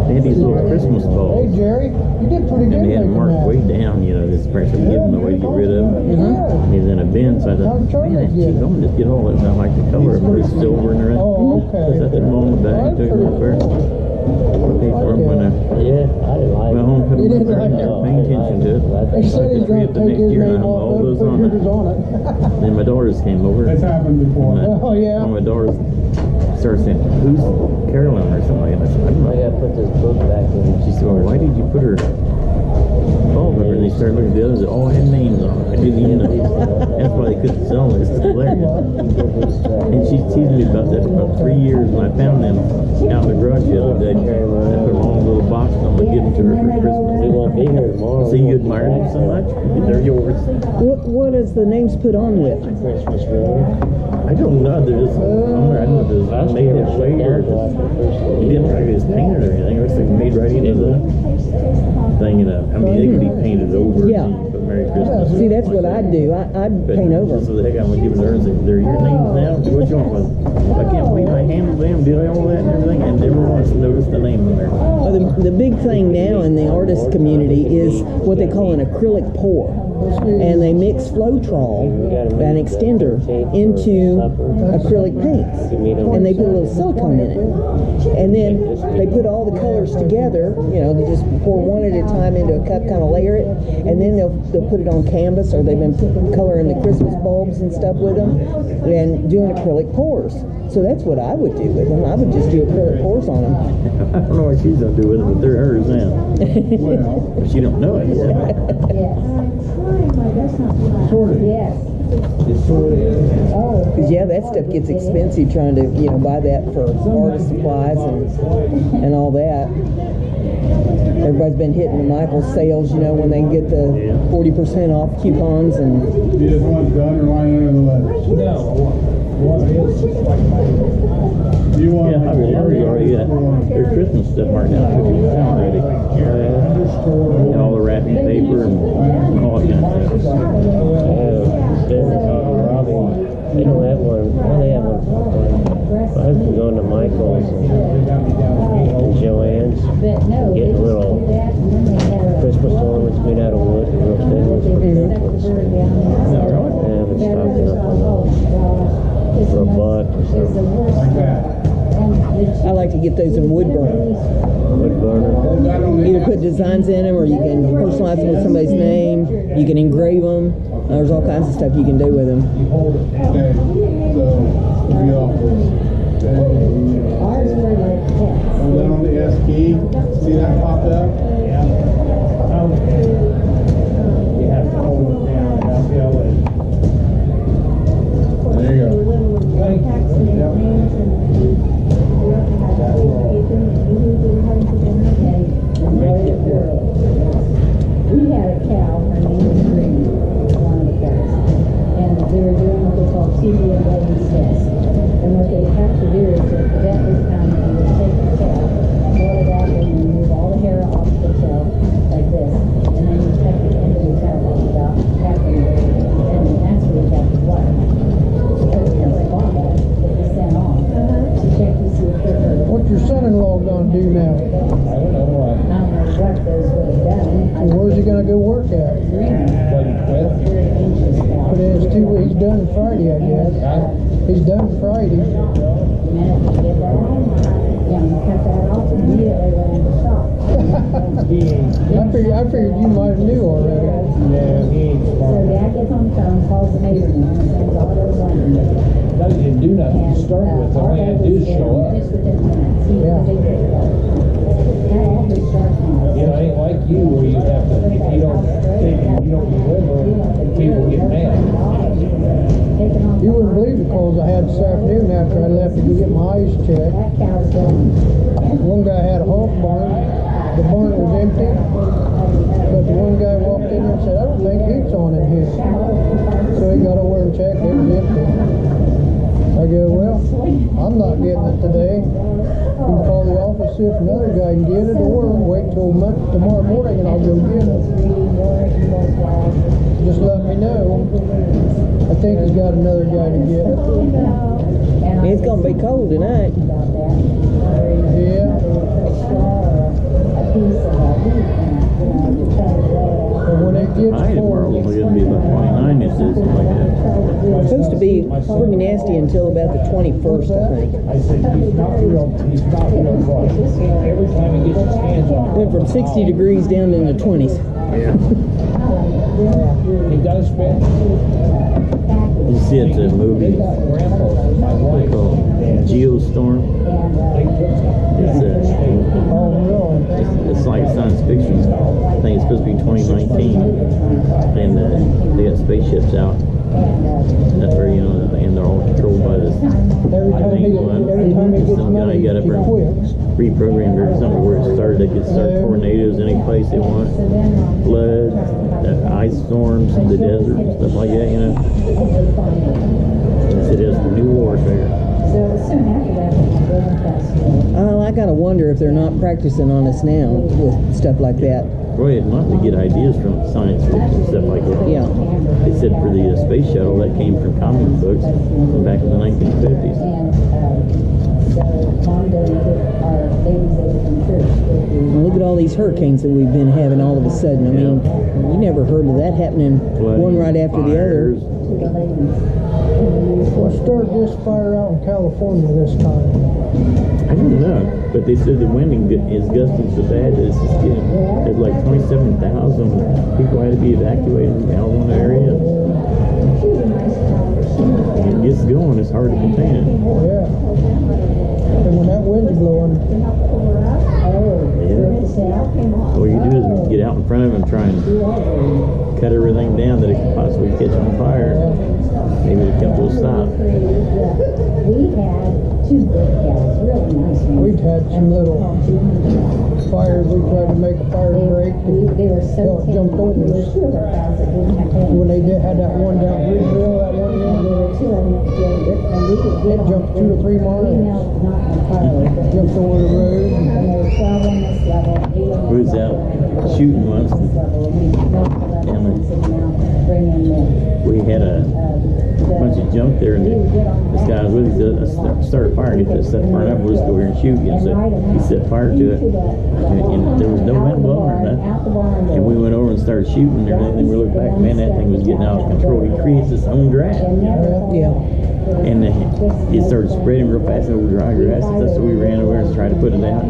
They had these little Christmas
Hey
balls.
Jerry, you did pretty good
And they had them
making
marked way
that.
down, you know, this price I'm giving away to get rid of them.
Yeah.
He's in a bin, so I thought, man, that's cheap. I'm gonna just get all of it. And I like the color. I put silver in the rest.
Oh,
Because I
okay.
took them all in the bag, took them up there. Paid for them when I
Yeah, I didn't like
went home, put
You
them up
didn't
there,
like
and
it?
started paying attention to it.
He said he's gonna
The
take
next
his
year, and I
name
had
off
all
of it,
those
put
on
yours
it.
on it.
Then my daughters came over.
That's happened before.
And,
Oh, yeah.
One of my daughters started saying, "Who's Carolyn?" or something like that. I said, "I don't
I
know."
gotta put this book back in.
She said, "Well, why did you put her bulb over?" And they started looking at the others. All had names on it. I didn't even know. That's why they couldn't sell them. It's hilarious. And she teased me about that for about 3 years. When I found them out in the garage the other day, I put them all in a little box and I'm gonna give them to her for Christmas.
We won't be here tomorrow.
See, you admire them so much. They're yours.
What is the names put on with?
Christmas really.
I don't know. They're just, I don't know if it's made that way or it didn't look like it was painted or anything. It looks like made right into the thing. You know, I mean, they could be painted over.
Yeah.
But Merry Christmas.
See, that's what I'd do. I'd
But
paint over
so
them.
the heck, I'm gonna give it to her and say, "They're your names now. What you want with them?" I can't believe I handled them, did all that and everything, and never once noticed the name on there.
Well, the big thing now in the artist community is what they call an acrylic pour. and they mix Floetrol, an extender, into acrylic paints, and they put a little silicone in it, and then they put all the colors together. You know, they just pour one at a time into a cup, kind of layer it, and then they'll put it on canvas, or they've been coloring the Christmas bulbs and stuff with them, and doing acrylic pours. So that's what I would do with them. I would just do acrylic pours on them.
I don't know what she's gonna do with it, but they're hers now.
Well,
She don't know it yet.
sort of.
Yes.
It sort of is.
Oh.
Because yeah, that stuff gets expensive trying to, you know, buy that for artist supplies and all that. Everybody's been hitting the Michael's sales, you know, when they can get the 40% off coupons and.
You just want it done or line under the letters?
No, what it is, it's like
You want
Yeah, I mean, already got their Christmas stuff marked out 50% already. And all the wrapping paper and all that kind of stuff.
Ben talking to Robbie. They don't have one. Well, they have one. I've been going to Michael's and Joanne's,
But no,
getting a little Christmas ornaments made out of wood, real famous for Christmas. Yeah, I've been stocking up on those for $1 or something.
like that.
I like to get those in wood burn.
Wood burner.
Either put designs in them, or you can personalize them with somebody's name. You can engrave them. There's all kinds of stuff you can do with them.
Okay, so we offer.
Ours were like pets.
And then on the S key, see that popped up?
you have to hold it down and uphill it.
There you go.
We had a cow, her name was Green, one of the cows, and we were doing what they call TV and baby's test. And what they have to do is if the vet was coming, you would take the cow, blow it out, and remove all the hair off the tail, like this, and then you cut the end of the tail off about half an inch, and then that's where you got the blood. Because they bought that, that was sent on, to check to see if they're hurt.
What's your son-in-law gonna do now?
I don't know what.
I don't know what those would have done.
So where's he gonna go work at?
What he quit?
Very anxious about
But it's he's done Friday, I guess. He's done Friday.
the minute you get that out, you cut that off, immediately went into shock.
I figured you might have knew already.
Yeah, he ain't
So
smart.
Dad gets on the phone, calls the neighborhood, and sends all those letters.
That didn't do nothing to start with. All he had to do is show up.
Just within minutes. He
Yeah.
was able to had all his sharp nails.
You know, it ain't like you where you have to, if you don't think you don't deliver, people get mad.
Taking off
You
the
wouldn't believe the calls I had this afternoon after I left to go get my eyes checked.
that cow's gone.
One guy had a hog barn. The barn was empty. But the one guy walked in there and said, I don't think heat's on in here. So he got over and checked, it was empty. I go, well, I'm not getting it today. You can call the office, see if another guy can get it, or wait till tomorrow morning and I'll go get it. Just let me know. I think he's got another guy to get it.
It's gonna be cold tonight.
Yeah. And when it gets
High tomorrow
cold,
is gonna be about 29 inches, something like that.
It's supposed to be pretty nasty until about the 21st, I think.
I said, he's not real bright. Every time he gets his hands on it.
Went from 60 degrees down in the 20s.
Yeah.
He does fit.
You see it's a movie
Grandpa, my wife.
called Geostorm. It's like science fiction. I think it's supposed to be 2019, and they got spaceships out. That's where, you know, and they're all controlled by this.
every time he gets
Some guy
money,
got up
he
there
quits.
and reprogrammed or something where it started. They could start tornadoes any place they want, floods, ice storms, the desert, stuff like that, you know. It is new warfare.
So soon after that, my brother passed away.
Oh, I gotta wonder if they're not practicing on us now with stuff like that.
Boy, it'd love to get ideas from science fiction, stuff like that.
Yeah.
They said for the space shuttle, that came from comic books from back in the 1950s.
And So Mom donated our ladies aid from church.
Well, look at all these hurricanes that we've been having all of a sudden. I mean, you never heard of that happening one right after the other.
To the ladies.
What started this fire out in California this time?
I don't know, but they said the wind is gusting so bad that it's just getting, there's like 27,000 people had to be evacuated out of one area. It gets going, it's hard to contain it.
Yeah. And when that wind's blowing,
All you do is get out in front of it and try and cut everything down that it could possibly catch on fire. Maybe it'll come to a stop.
We had 2 big cats, really nice ones.
we've had some little fires. We tried to make a fire break.
They were so
jumped over
There were
us.
2 of our cats that didn't have to.
When they had that one down Bridgeville, that one
There were 2 of them that did it, and we could get
It jumped 2 or 3 miles.
We knelt not entirely, but
jumped over the road.
and there were 12 on this level, 8 on
We
this
was out
level,
shooting once.
this level, and we knelt the level and sitting out, bringing
We had a bunch of junk there, and this guy was with us. Started fire, get that stuff burned up. We'll just go here and shoot. And so he set fire to it, and there was no wind blowing or nothing. And we went over and started shooting and everything. We looked back, man, that thing was getting out of control. He creates its own draft,
Yeah.
and it started spreading real fast over dry grass and stuff. So we ran over and tried to put it out.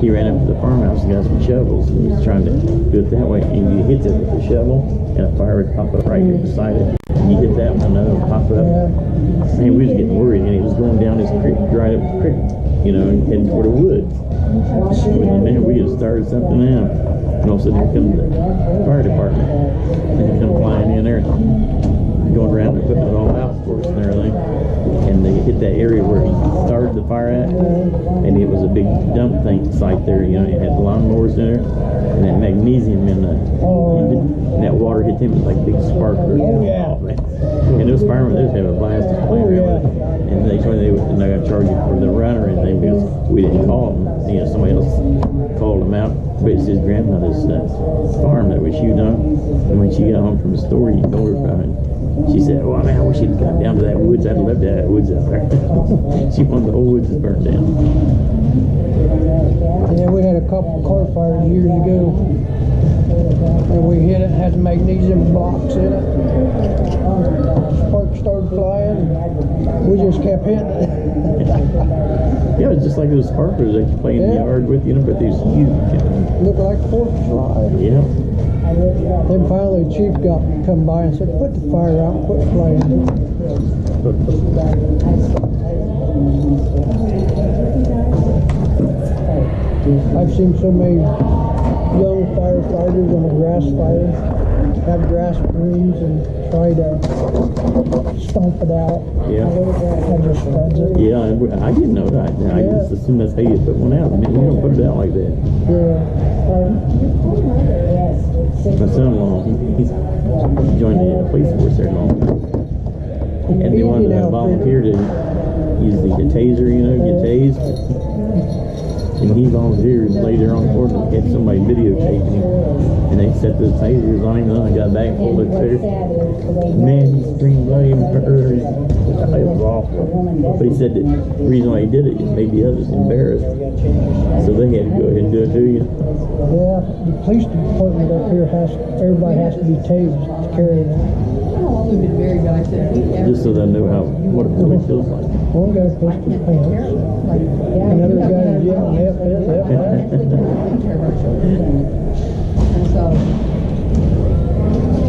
He ran up to the farmhouse and got some shovels and was trying to do it that way. And he hits it with the shovel, and a fire would pop up right here beside it. He hit that one, another would pop up. Man, we was getting worried, and he was going down this creek, dried up the creek, you know, and heading toward the woods. And man, we had started something out. And all of a sudden, here comes the fire department. And they come flying in there, going around and putting it all out for us and everything. And they hit that area where he started the fire at, and it was a big dump thing site there. You know, it had lawnmowers in there, and that magnesium in the engine, and that water hit them like big sparklers.
Oh, yeah.
Oh, man. And those firemen, they was having a blast just playing around with it. And they told me they're not going to charge you for the run or anything because we didn't call them. You know, somebody else called them out. But it's his grandmother's farm that we shoot on. And when she got home from the store, he told her about it. She said, "Well, man, I wish you'd got down to that woods. I'd love to have that woods out there." She wanted the whole woods to burn down.
Yeah, we had a couple of car fires years ago. And we hit it, had the magnesium blocks in it. Sparks started flying. We just kept hitting it.
Yeah, it's just like those sparklers that you play in the yard with, you know, but these huge.
Looked like 4th of July.
Yeah.
Then finally the chief come by and said, "Put the fire out, quit playing." I've seen so many young firefighters on a grass fire have grass brooms and try to stomp it out.
Yeah.
That just spreads it.
Yeah, I didn't know that. I just assumed that's how you put one out. I mean, you don't put it out like that.
Yeah.
My son-in-law, he's joined the police force there long time. And they wanted to volunteer to use the taser, you know, get tased. And he volunteered later on court and had somebody videotaping him. And they set the tasers on him, and I got a bag full of Twitter. Man, he screamed bloody murder. It was awful. But he said that the reason why he did it is made the others embarrassed. So they had to go ahead and do it to you.
Yeah, the police department up here everybody has to be tased to carry that.
We've been married, but I said, if we ever
Just so they know what it really feels like.
One guy pushed his pants. Another guy was yelling, "F, F, F, F."
take care of our children. And so,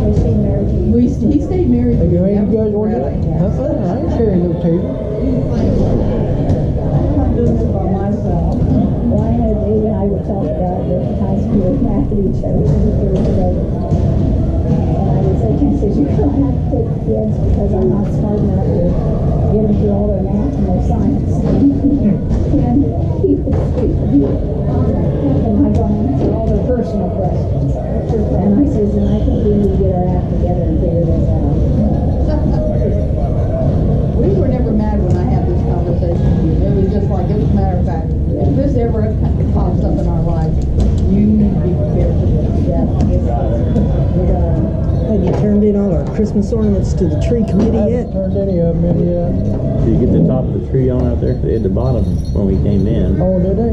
he stayed married.
They go, "Hey, you guys want that?" I ain't carrying no taser.
Well, I know Dave and I would talk about the high school math at each other every Thursday. And I would say, "Ken says, you're going to have to take the kids because I'm not smart enough to get them through all their math and their science." And he would speak to me. And I got answer all their personal questions. And I says, and I think we need to get our act together and figure this out.
We were never mad when I had this conversation with you. It was just like, it was a matter of fact, if this ever pops up in our life, you need to be prepared for this.
Yeah.
Have you turned in all our Christmas ornaments to the tree committee
I
yet?
haven't turned any of them in yet.
Did you get the top of the tree on out there? They had the bottom when we came in.
Oh, did they?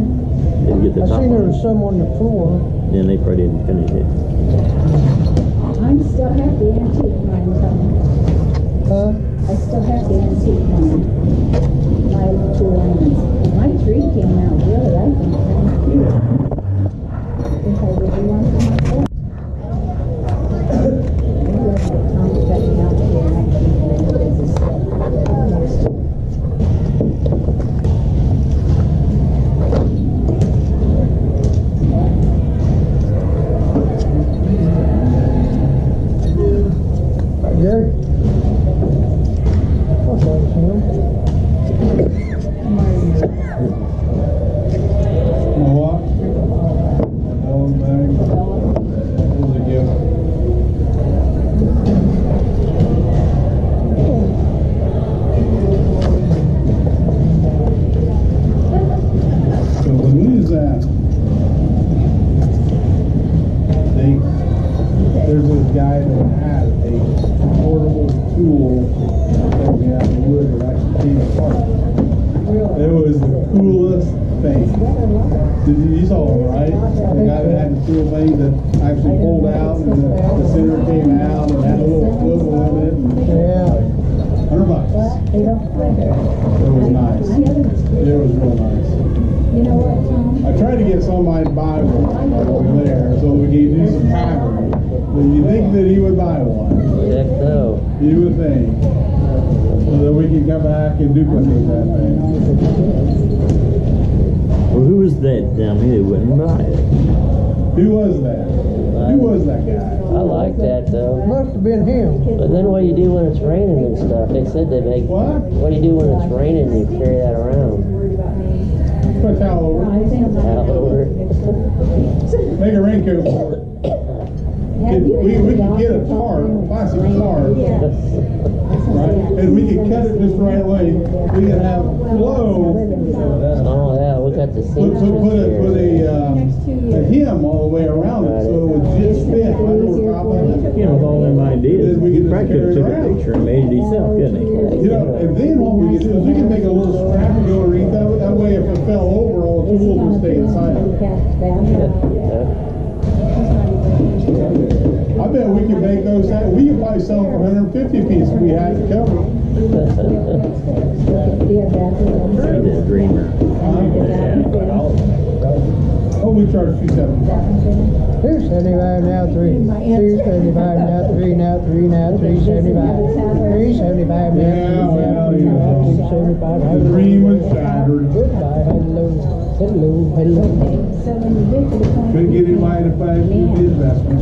Did you get the
I
top
seen there
on
was
it?
some on the floor.
Then they probably didn't finish it.
I'm still have the antique mine, Tom.
Huh?
I still have the antique mine. My two ornaments. My tree came out really, I think, pretty cute. If I really want to myself. Maybe I'll have Tom to cut me out here next week and then it's a step.
Gary? Oh, sorry, Sam.
My what? Bell bag. Here's a gift. So when we was at there's this guy that had a portable tool that we had in wood that actually came apart. It was the coolest thing. You saw it, right? The guy that had the tool thing that actually pulled out and the center came out and had a little swivel in it.
Yeah.
$100. It was nice. It was real nice.
You know what, Tom?
I tried to get somebody to buy one over there so we could do some pattern. But you think that he would buy one?
Heck no.
You would think. So that we could come back and duplicate that thing.
Well, who was that down here that wouldn't buy it?
Who was that? Who was that guy?
I like that though.
Must have been him.
But then what do you do when it's raining and stuff? They said they make.
What?
What do you do when it's raining and you carry that around?
Put a towel over it.
Out over.
Make a raincoat for it. We could get a tarp, a plastic tarp, right? And we could cut it just the right way. We could have flow.
Oh yeah, we got the
Put
seamstress
a hem all the way around it so it would just fit right over top of it.
You know, with all them ideas,
We
he
could
probably
just
could have
carry it
took a
around.
picture and made it himself, couldn't he?
You know, and then what we could do is we could make a little strap and go underneath that. That way, if it fell over, all the tools would stay inside it. I bet we could make those. We could probably sell them for 150 a piece if we had it covered.
He's a dreamer.
Oh, we charge $275.
275 now, 3. 275 now, 3 now, 3 now, 375. 375 now, 3
Yeah, well,
now, 3
you
now,
know.
375.
The dream was shattered.
Goodbye, hello. Hello, hello.
Couldn't get anybody to pay for the investment.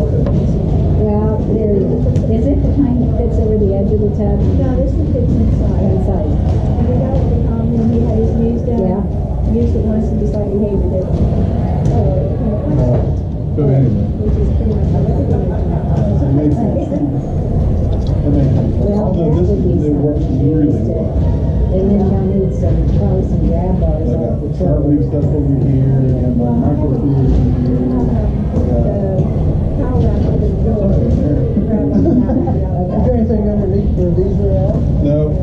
Well, there, is it the kind that fits over the edge of the tub?
No, this one fits inside.
Inside.
We got it when he had his knees down.
Yeah.
Used it once and decided he hated it.
So anyway,
Which is pretty much
it makes sense. It makes sense. Although this it works really well.
And then you'll need probably some grab bars
I
off the
got sharpening stuff over here and my micro tools in here.
Is there anything underneath where these are at?
No,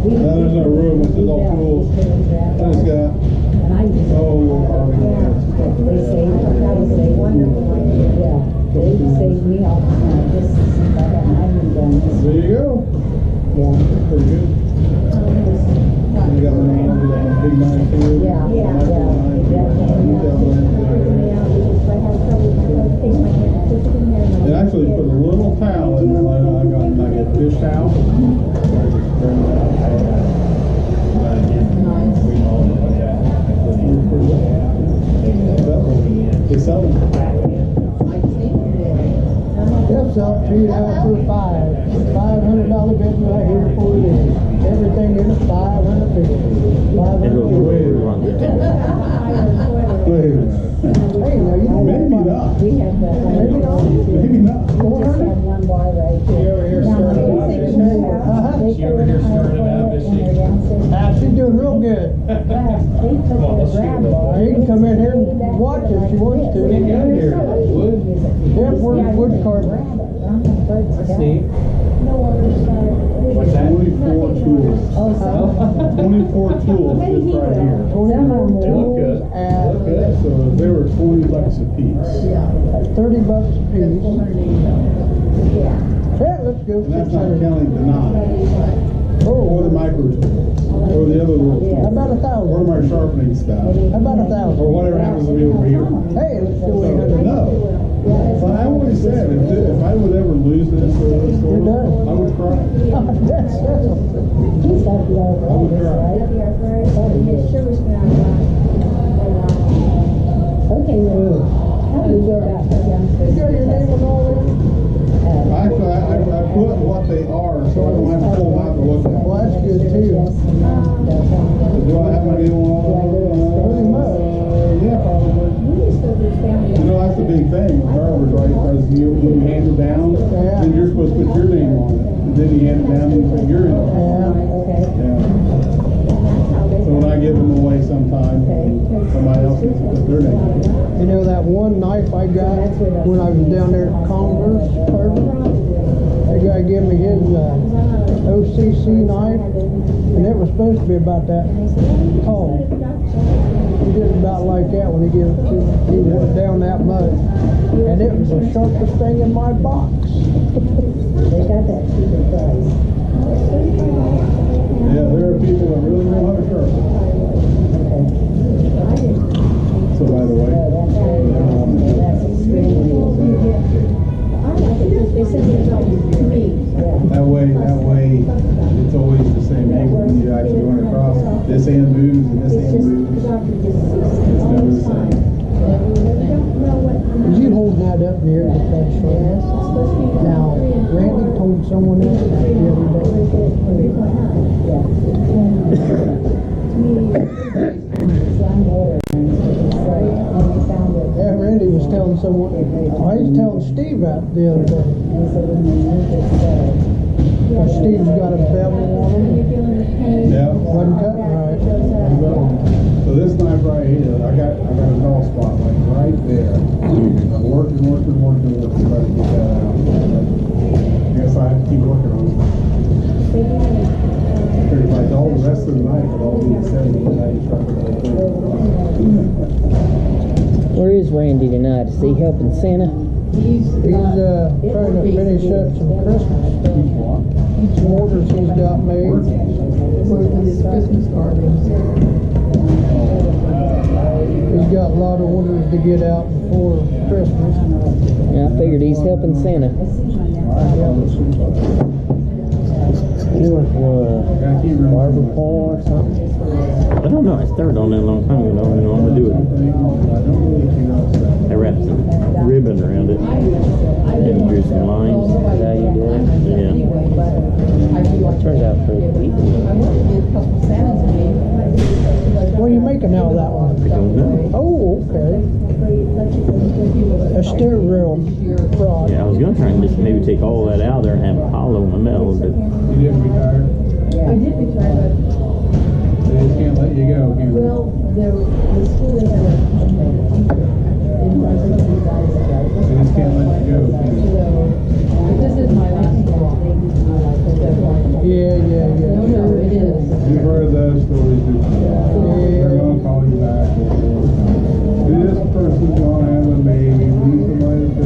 there's no room. It's just all tools. I just got
They say wonderful. Yeah, they saved me all the time. Just since I got my new guns.
there you go.
Yeah.
Pretty good. You got my name on the big knife here.
Yeah,
Micro knife, detail knife. It actually put a little towel in there, like a dish towel. I just burned it out. They sell them.
They'll sell it to you out for $500 business right here for you. Everything in it, $550.
It'll
$550.
Wait a minute.
Hey, now you don't
Maybe not.
We have the.
Maybe not.
We just had one bar right here.
She over here stirring it up, is she?
She's doing real good.
They took the grab bar.
You can come in here and watch if she wants to. Yep, we're wood carver.
See? What's that?
24 tools. 24 tools just right here.
24
Look
tools
good.
at
Look good. So they were $20 a piece.
$30 a piece. Yeah, let's go.
And that's not
600.
counting the knives. Or the micro tools. Or the other little tools.
How about
Or
1,000?
my sharpening stuff.
How about 1,000?
Or whatever happens to be over here.
Hey, let's go
So,
800.
no. But I always said, if I would ever lose this or this,
You're done.
I would cry.
That's
He's got the arthritis, right? The arthritis, his sugar's been on Okay, well, how do you go about the young
You got your name on all that?
Actually, I put what they are, so I don't have to pull them out to look at.
Well, that's good too.
Do I have my name on all of them?
Pretty much.
Yeah, probably. You know, that's the big thing with Carvers, right? Because you hand it down, then you're supposed to put your name on it. And then you hand it down, and you put your name on it. Yeah. So when I give them away sometime, somebody else needs to put their name on it.
You know that one knife I got when I was down there at Carvers? The guy gave me his OCC knife, and it was supposed to be about that tall. He did about like that when he gave it to me. He went down that much, and it was the sharpest thing in my box.
They got that cheaper price.
Yeah, there are people that really know how to sharpen. So by the way, that way, it's always the same angle when you actually run across. This hand moves and this hand moves. It's never the same.
Is you holding that up near the fence sharp? Now, Randy told someone else that the Yeah, Randy was telling someone, I was telling Steve that the other day. Steve's got a bevel on him.
Yeah.
Wasn't cutting right.
So this knife right here, I got a dull spot like right there. I'm working, trying to get that out. I guess I have to keep working on it. Pretty much all the rest of the knife would all be the same, but now you sharpen the whole thing.
Where is Randy tonight? Is he helping Santa?
He's trying to finish up some Christmas stuff. Some orders he's got made.
For his Christmas carvings.
He's got a lot of orders to get out before Christmas.
Yeah, I figured he's helping Santa. You went for a barber pole or something?
I don't know. I started on that a long time ago. I don't know how to do it. I wrapped some ribbon around it and drew some lines.
Is that how you did it?
Yeah.
Turned out pretty neat.
What are you making out of that one?
I don't know.
Oh, okay. A steer wheel rod.
Yeah, I was gonna try and just maybe take all that out there and have a hollow in the middle, but
You didn't retire?
I did retire,
They just can't let you go, can they?
well, the school they had a teacher in Brunswick who died as a driver.
They just can't let you go, can they?
But this is my last job.
Yeah.
No, it is.
You've heard those stories before. They're gonna call you back. This person's gonna have a baby. Leave somebody to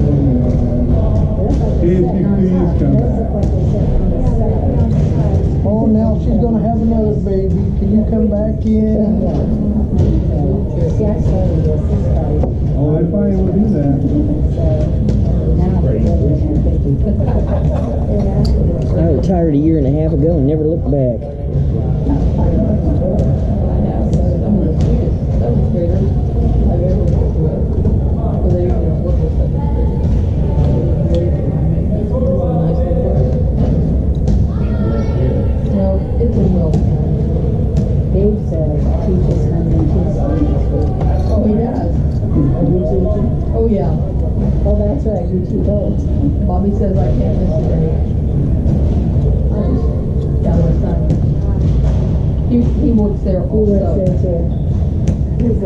if you please come back.
Oh, now she's gonna have another baby. Can you come back in?
Oh, they probably will do that.
I retired a year and a half ago and never looked back.
Some of the sweetest seventh graders I've ever worked with. Well, they didn't work with seventh graders. No, it's in Wilson.
Dave says teaches 102 students.
Oh, he does.
Are you teaching?
Oh, yeah.
Oh, that's right, you two don't.
Bobby says I can't miss a day. I just got my son. He works there
He works there
also.
too. He's a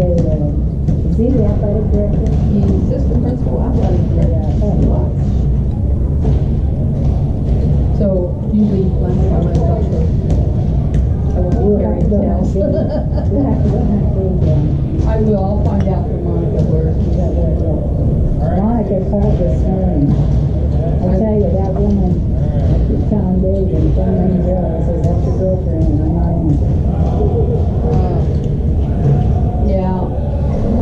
Is he the athletic director?
He's assistant principal athletic director. So usually last time I talked to her, I won't carry details.
You'll have to go and prove them.
I will, I'll find out from Monica where she's at.
Monica called this morning. I tell you, that woman keeps telling Dave and telling girls, says, that's your girlfriend, and I'm not answering.
Yeah,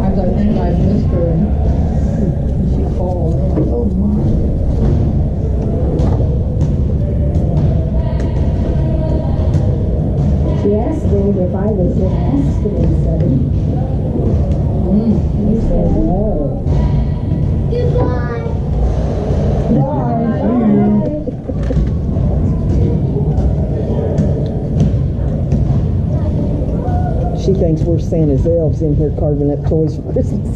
I think I missed her and she called. I'm like, oh my.
She asked Dave if I was in masculine study. He said no.
Bye.
She thinks we're Santa's elves in here carving up toys for Christmas.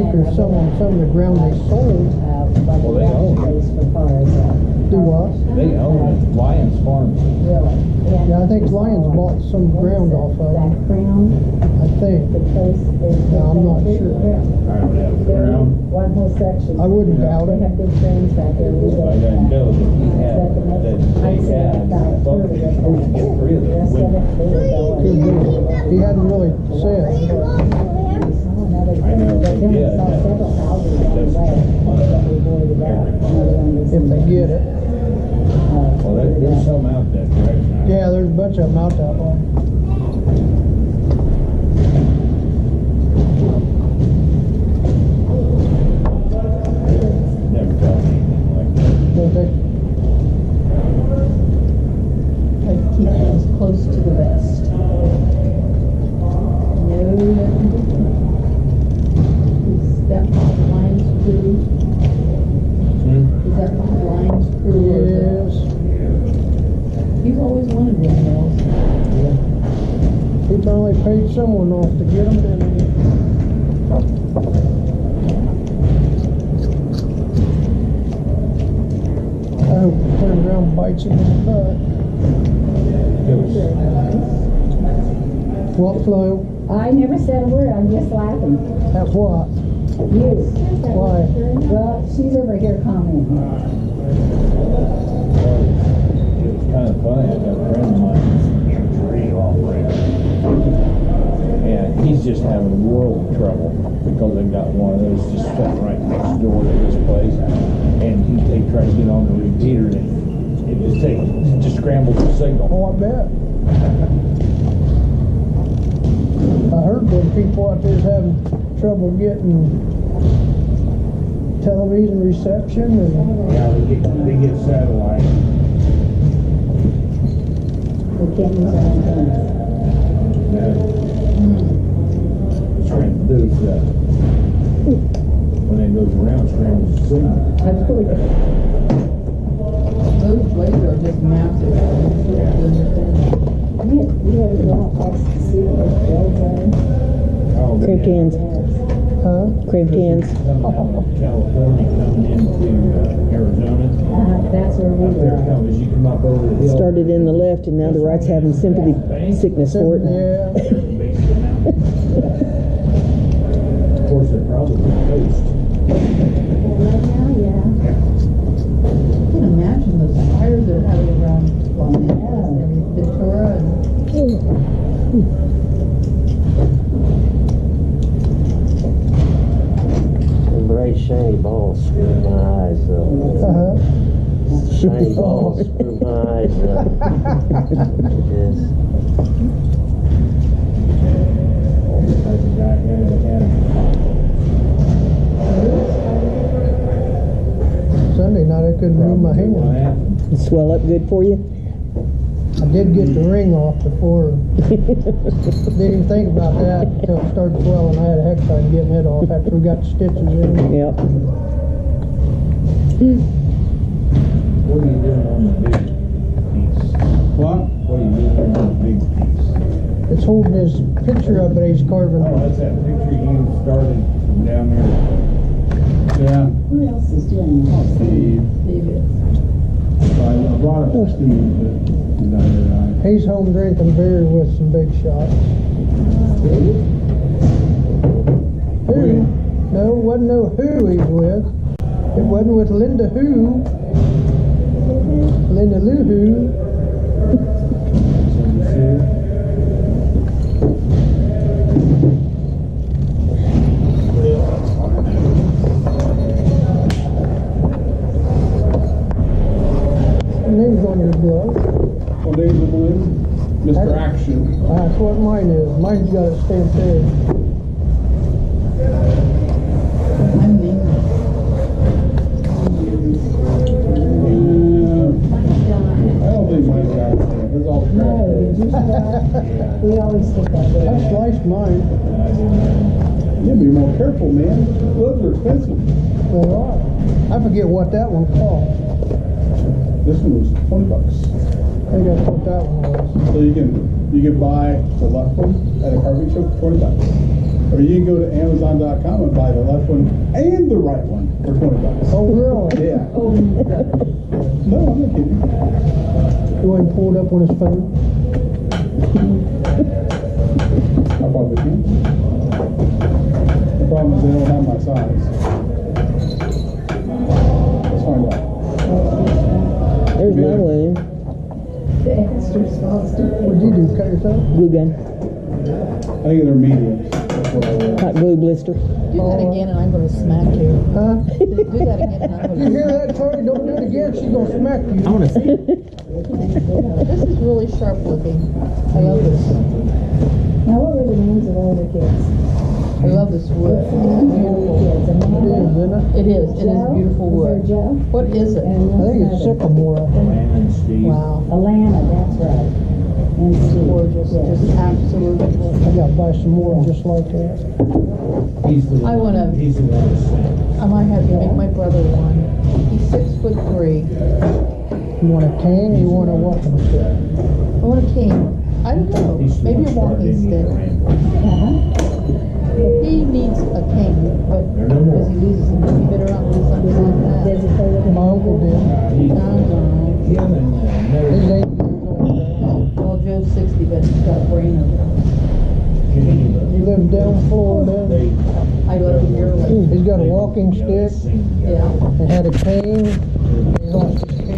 Some of the ground they sold.
Well, they own it.
Do what?
They own it. Lions Farm.
Really?
Yeah, I think Lions bought some ground off of
That
it.
crown,
I think.
the place is.
No, I'm not sure.
I don't have the ground.
One whole section.
I wouldn't doubt
They
it.
have big trains back there. We go
I didn't know that he had,
I'd
that
say
they had,
about
I thought
30
they
of
were supposed to get rid of
The
it.
rest of it, they would go
Could be. He hadn't really said.
I know,
But then we
yeah,
saw
yeah.
several houses on the way that we boarded out. Another one was
If they get it.
Well, there's some out that direction.
Yeah, there's a bunch of them out that way.
Never felt anything like that.
Don't they?
I keep things close to the vest. No, nothing different. Is that my Lions crew? Is that my Lions crew? Or is
Yes.
it- He's always wanted windmills.
He finally paid someone off to get them, didn't he? I hope he turns around and bites him in the butt.
coast.
What flew?
I never said a word, I'm just laughing.
At what?
You.
Why?
Well, she's over here commenting.
It was kind of funny. I got a friend of mine, he's a tree operator. And he's just having a world of trouble because they've got one of those just set right next door to his place. And they try to get on the repeater and it just scrambles the signal.
Oh, I bet. I heard them people out there's having trouble getting television reception and
Yeah, they get satellite.
We can't use our own things.
When it goes around, scrambles the signal.
Absolutely.
Those blades are just massive.
You have a lot of ecstasy with those,
Crib cans.
huh?
Crib cans.
California coming into Arizona.
that's where we
There it
were.
comes, you come up over the hill.
Started in the left and now the right's having sympathy sickness for it.
Yeah.
Of course, they're probably the coast.
Right now, yeah.
I can imagine those fires they're having around Los Angeles and everything, Ventura and.
Some bright shiny balls screwed my eyes up.
Uh-huh.
Shiny balls screwed my eyes up. Yes.
That's the guy
Sunday night I couldn't move my hand.
Swell up good for you?
I did get the ring off before. Didn't even think about that until it started swelling. I had a heck time getting it off after we got the stitches in.
Yep.
What are you doing on the big piece?
What?
What are you doing on the big piece?
It's holding his picture up that he's carving.
Oh, that's that picture you started from down there.
Yeah.
Who else is doing that?
Steve.
Steve is.
I brought up to Steve, but he's not here tonight.
He's home drinking beer with some big shots. Who? No, wasn't no who he's with. It wasn't with Linda Who. Linda Lou Who. Name's on your glove.
What day is it, Lynn? Mr. Action.
That's what mine is. Mine's got a stamped egg.
I'm named.
I don't think mine's got it. It's all
No,
cracked.
did you see that? We always stick that
I
there.
sliced mine.
You be more careful, man. Gloves are expensive.
They are. I forget what that one cost.
This one was $20.
I think that's what that one was.
So you can buy the left one at a carving shop for $20. Or you can go to Amazon.com and buy the left one and the right one for $20.
Oh, really?
Yeah.
Oh,
No, I'm not kidding.
Go ahead and pull it up on his phone.
I probably can. The problem is they don't have my size. Let's find out.
There's my wound.
The extra small stuff.
What'd you do? Cut yourself?
Glue gun.
I think they're mediums. That's what I read.
Hot glue blister.
do that again and I'm gonna smack you.
Huh?
Do that again and I'm
You
gonna.
hear that, Tony? Don't do it again. She's gonna smack you.
I want to see.
This is really sharp looking. I love this.
Now, what were the names of all the kids?
I love this wood. It's beautiful.
Kids,
It is,
Amanda,
isn't it?
It is. It is
Joe?
beautiful
Is there
wood.
Joe?
What is it?
And
I think it's sycamore.
And Steve.
Wow.
Alana, that's right. And Steve.
Gorgeous.
Yes.
Just absolutely
I
gorgeous.
gotta buy some more just like that.
He's the
I wanna-
one. He's the one that sent.
I might have to make my brother one. He's 6'3".
You want a cane? You want a walking stick?
I want a cane. I don't know.
He's the
Maybe a
one that
walking
started
stick.
in
Uh-huh.
He needs a cane, but because he loses him, he better not lose something like that.
Does he play with him?
My uncle did.
He's
I don't know.
him and
He's 8 years old.
Well,
He's down Florida.
I left him here.
He's got a walking stick
Yeah.
and had a cane. He lost his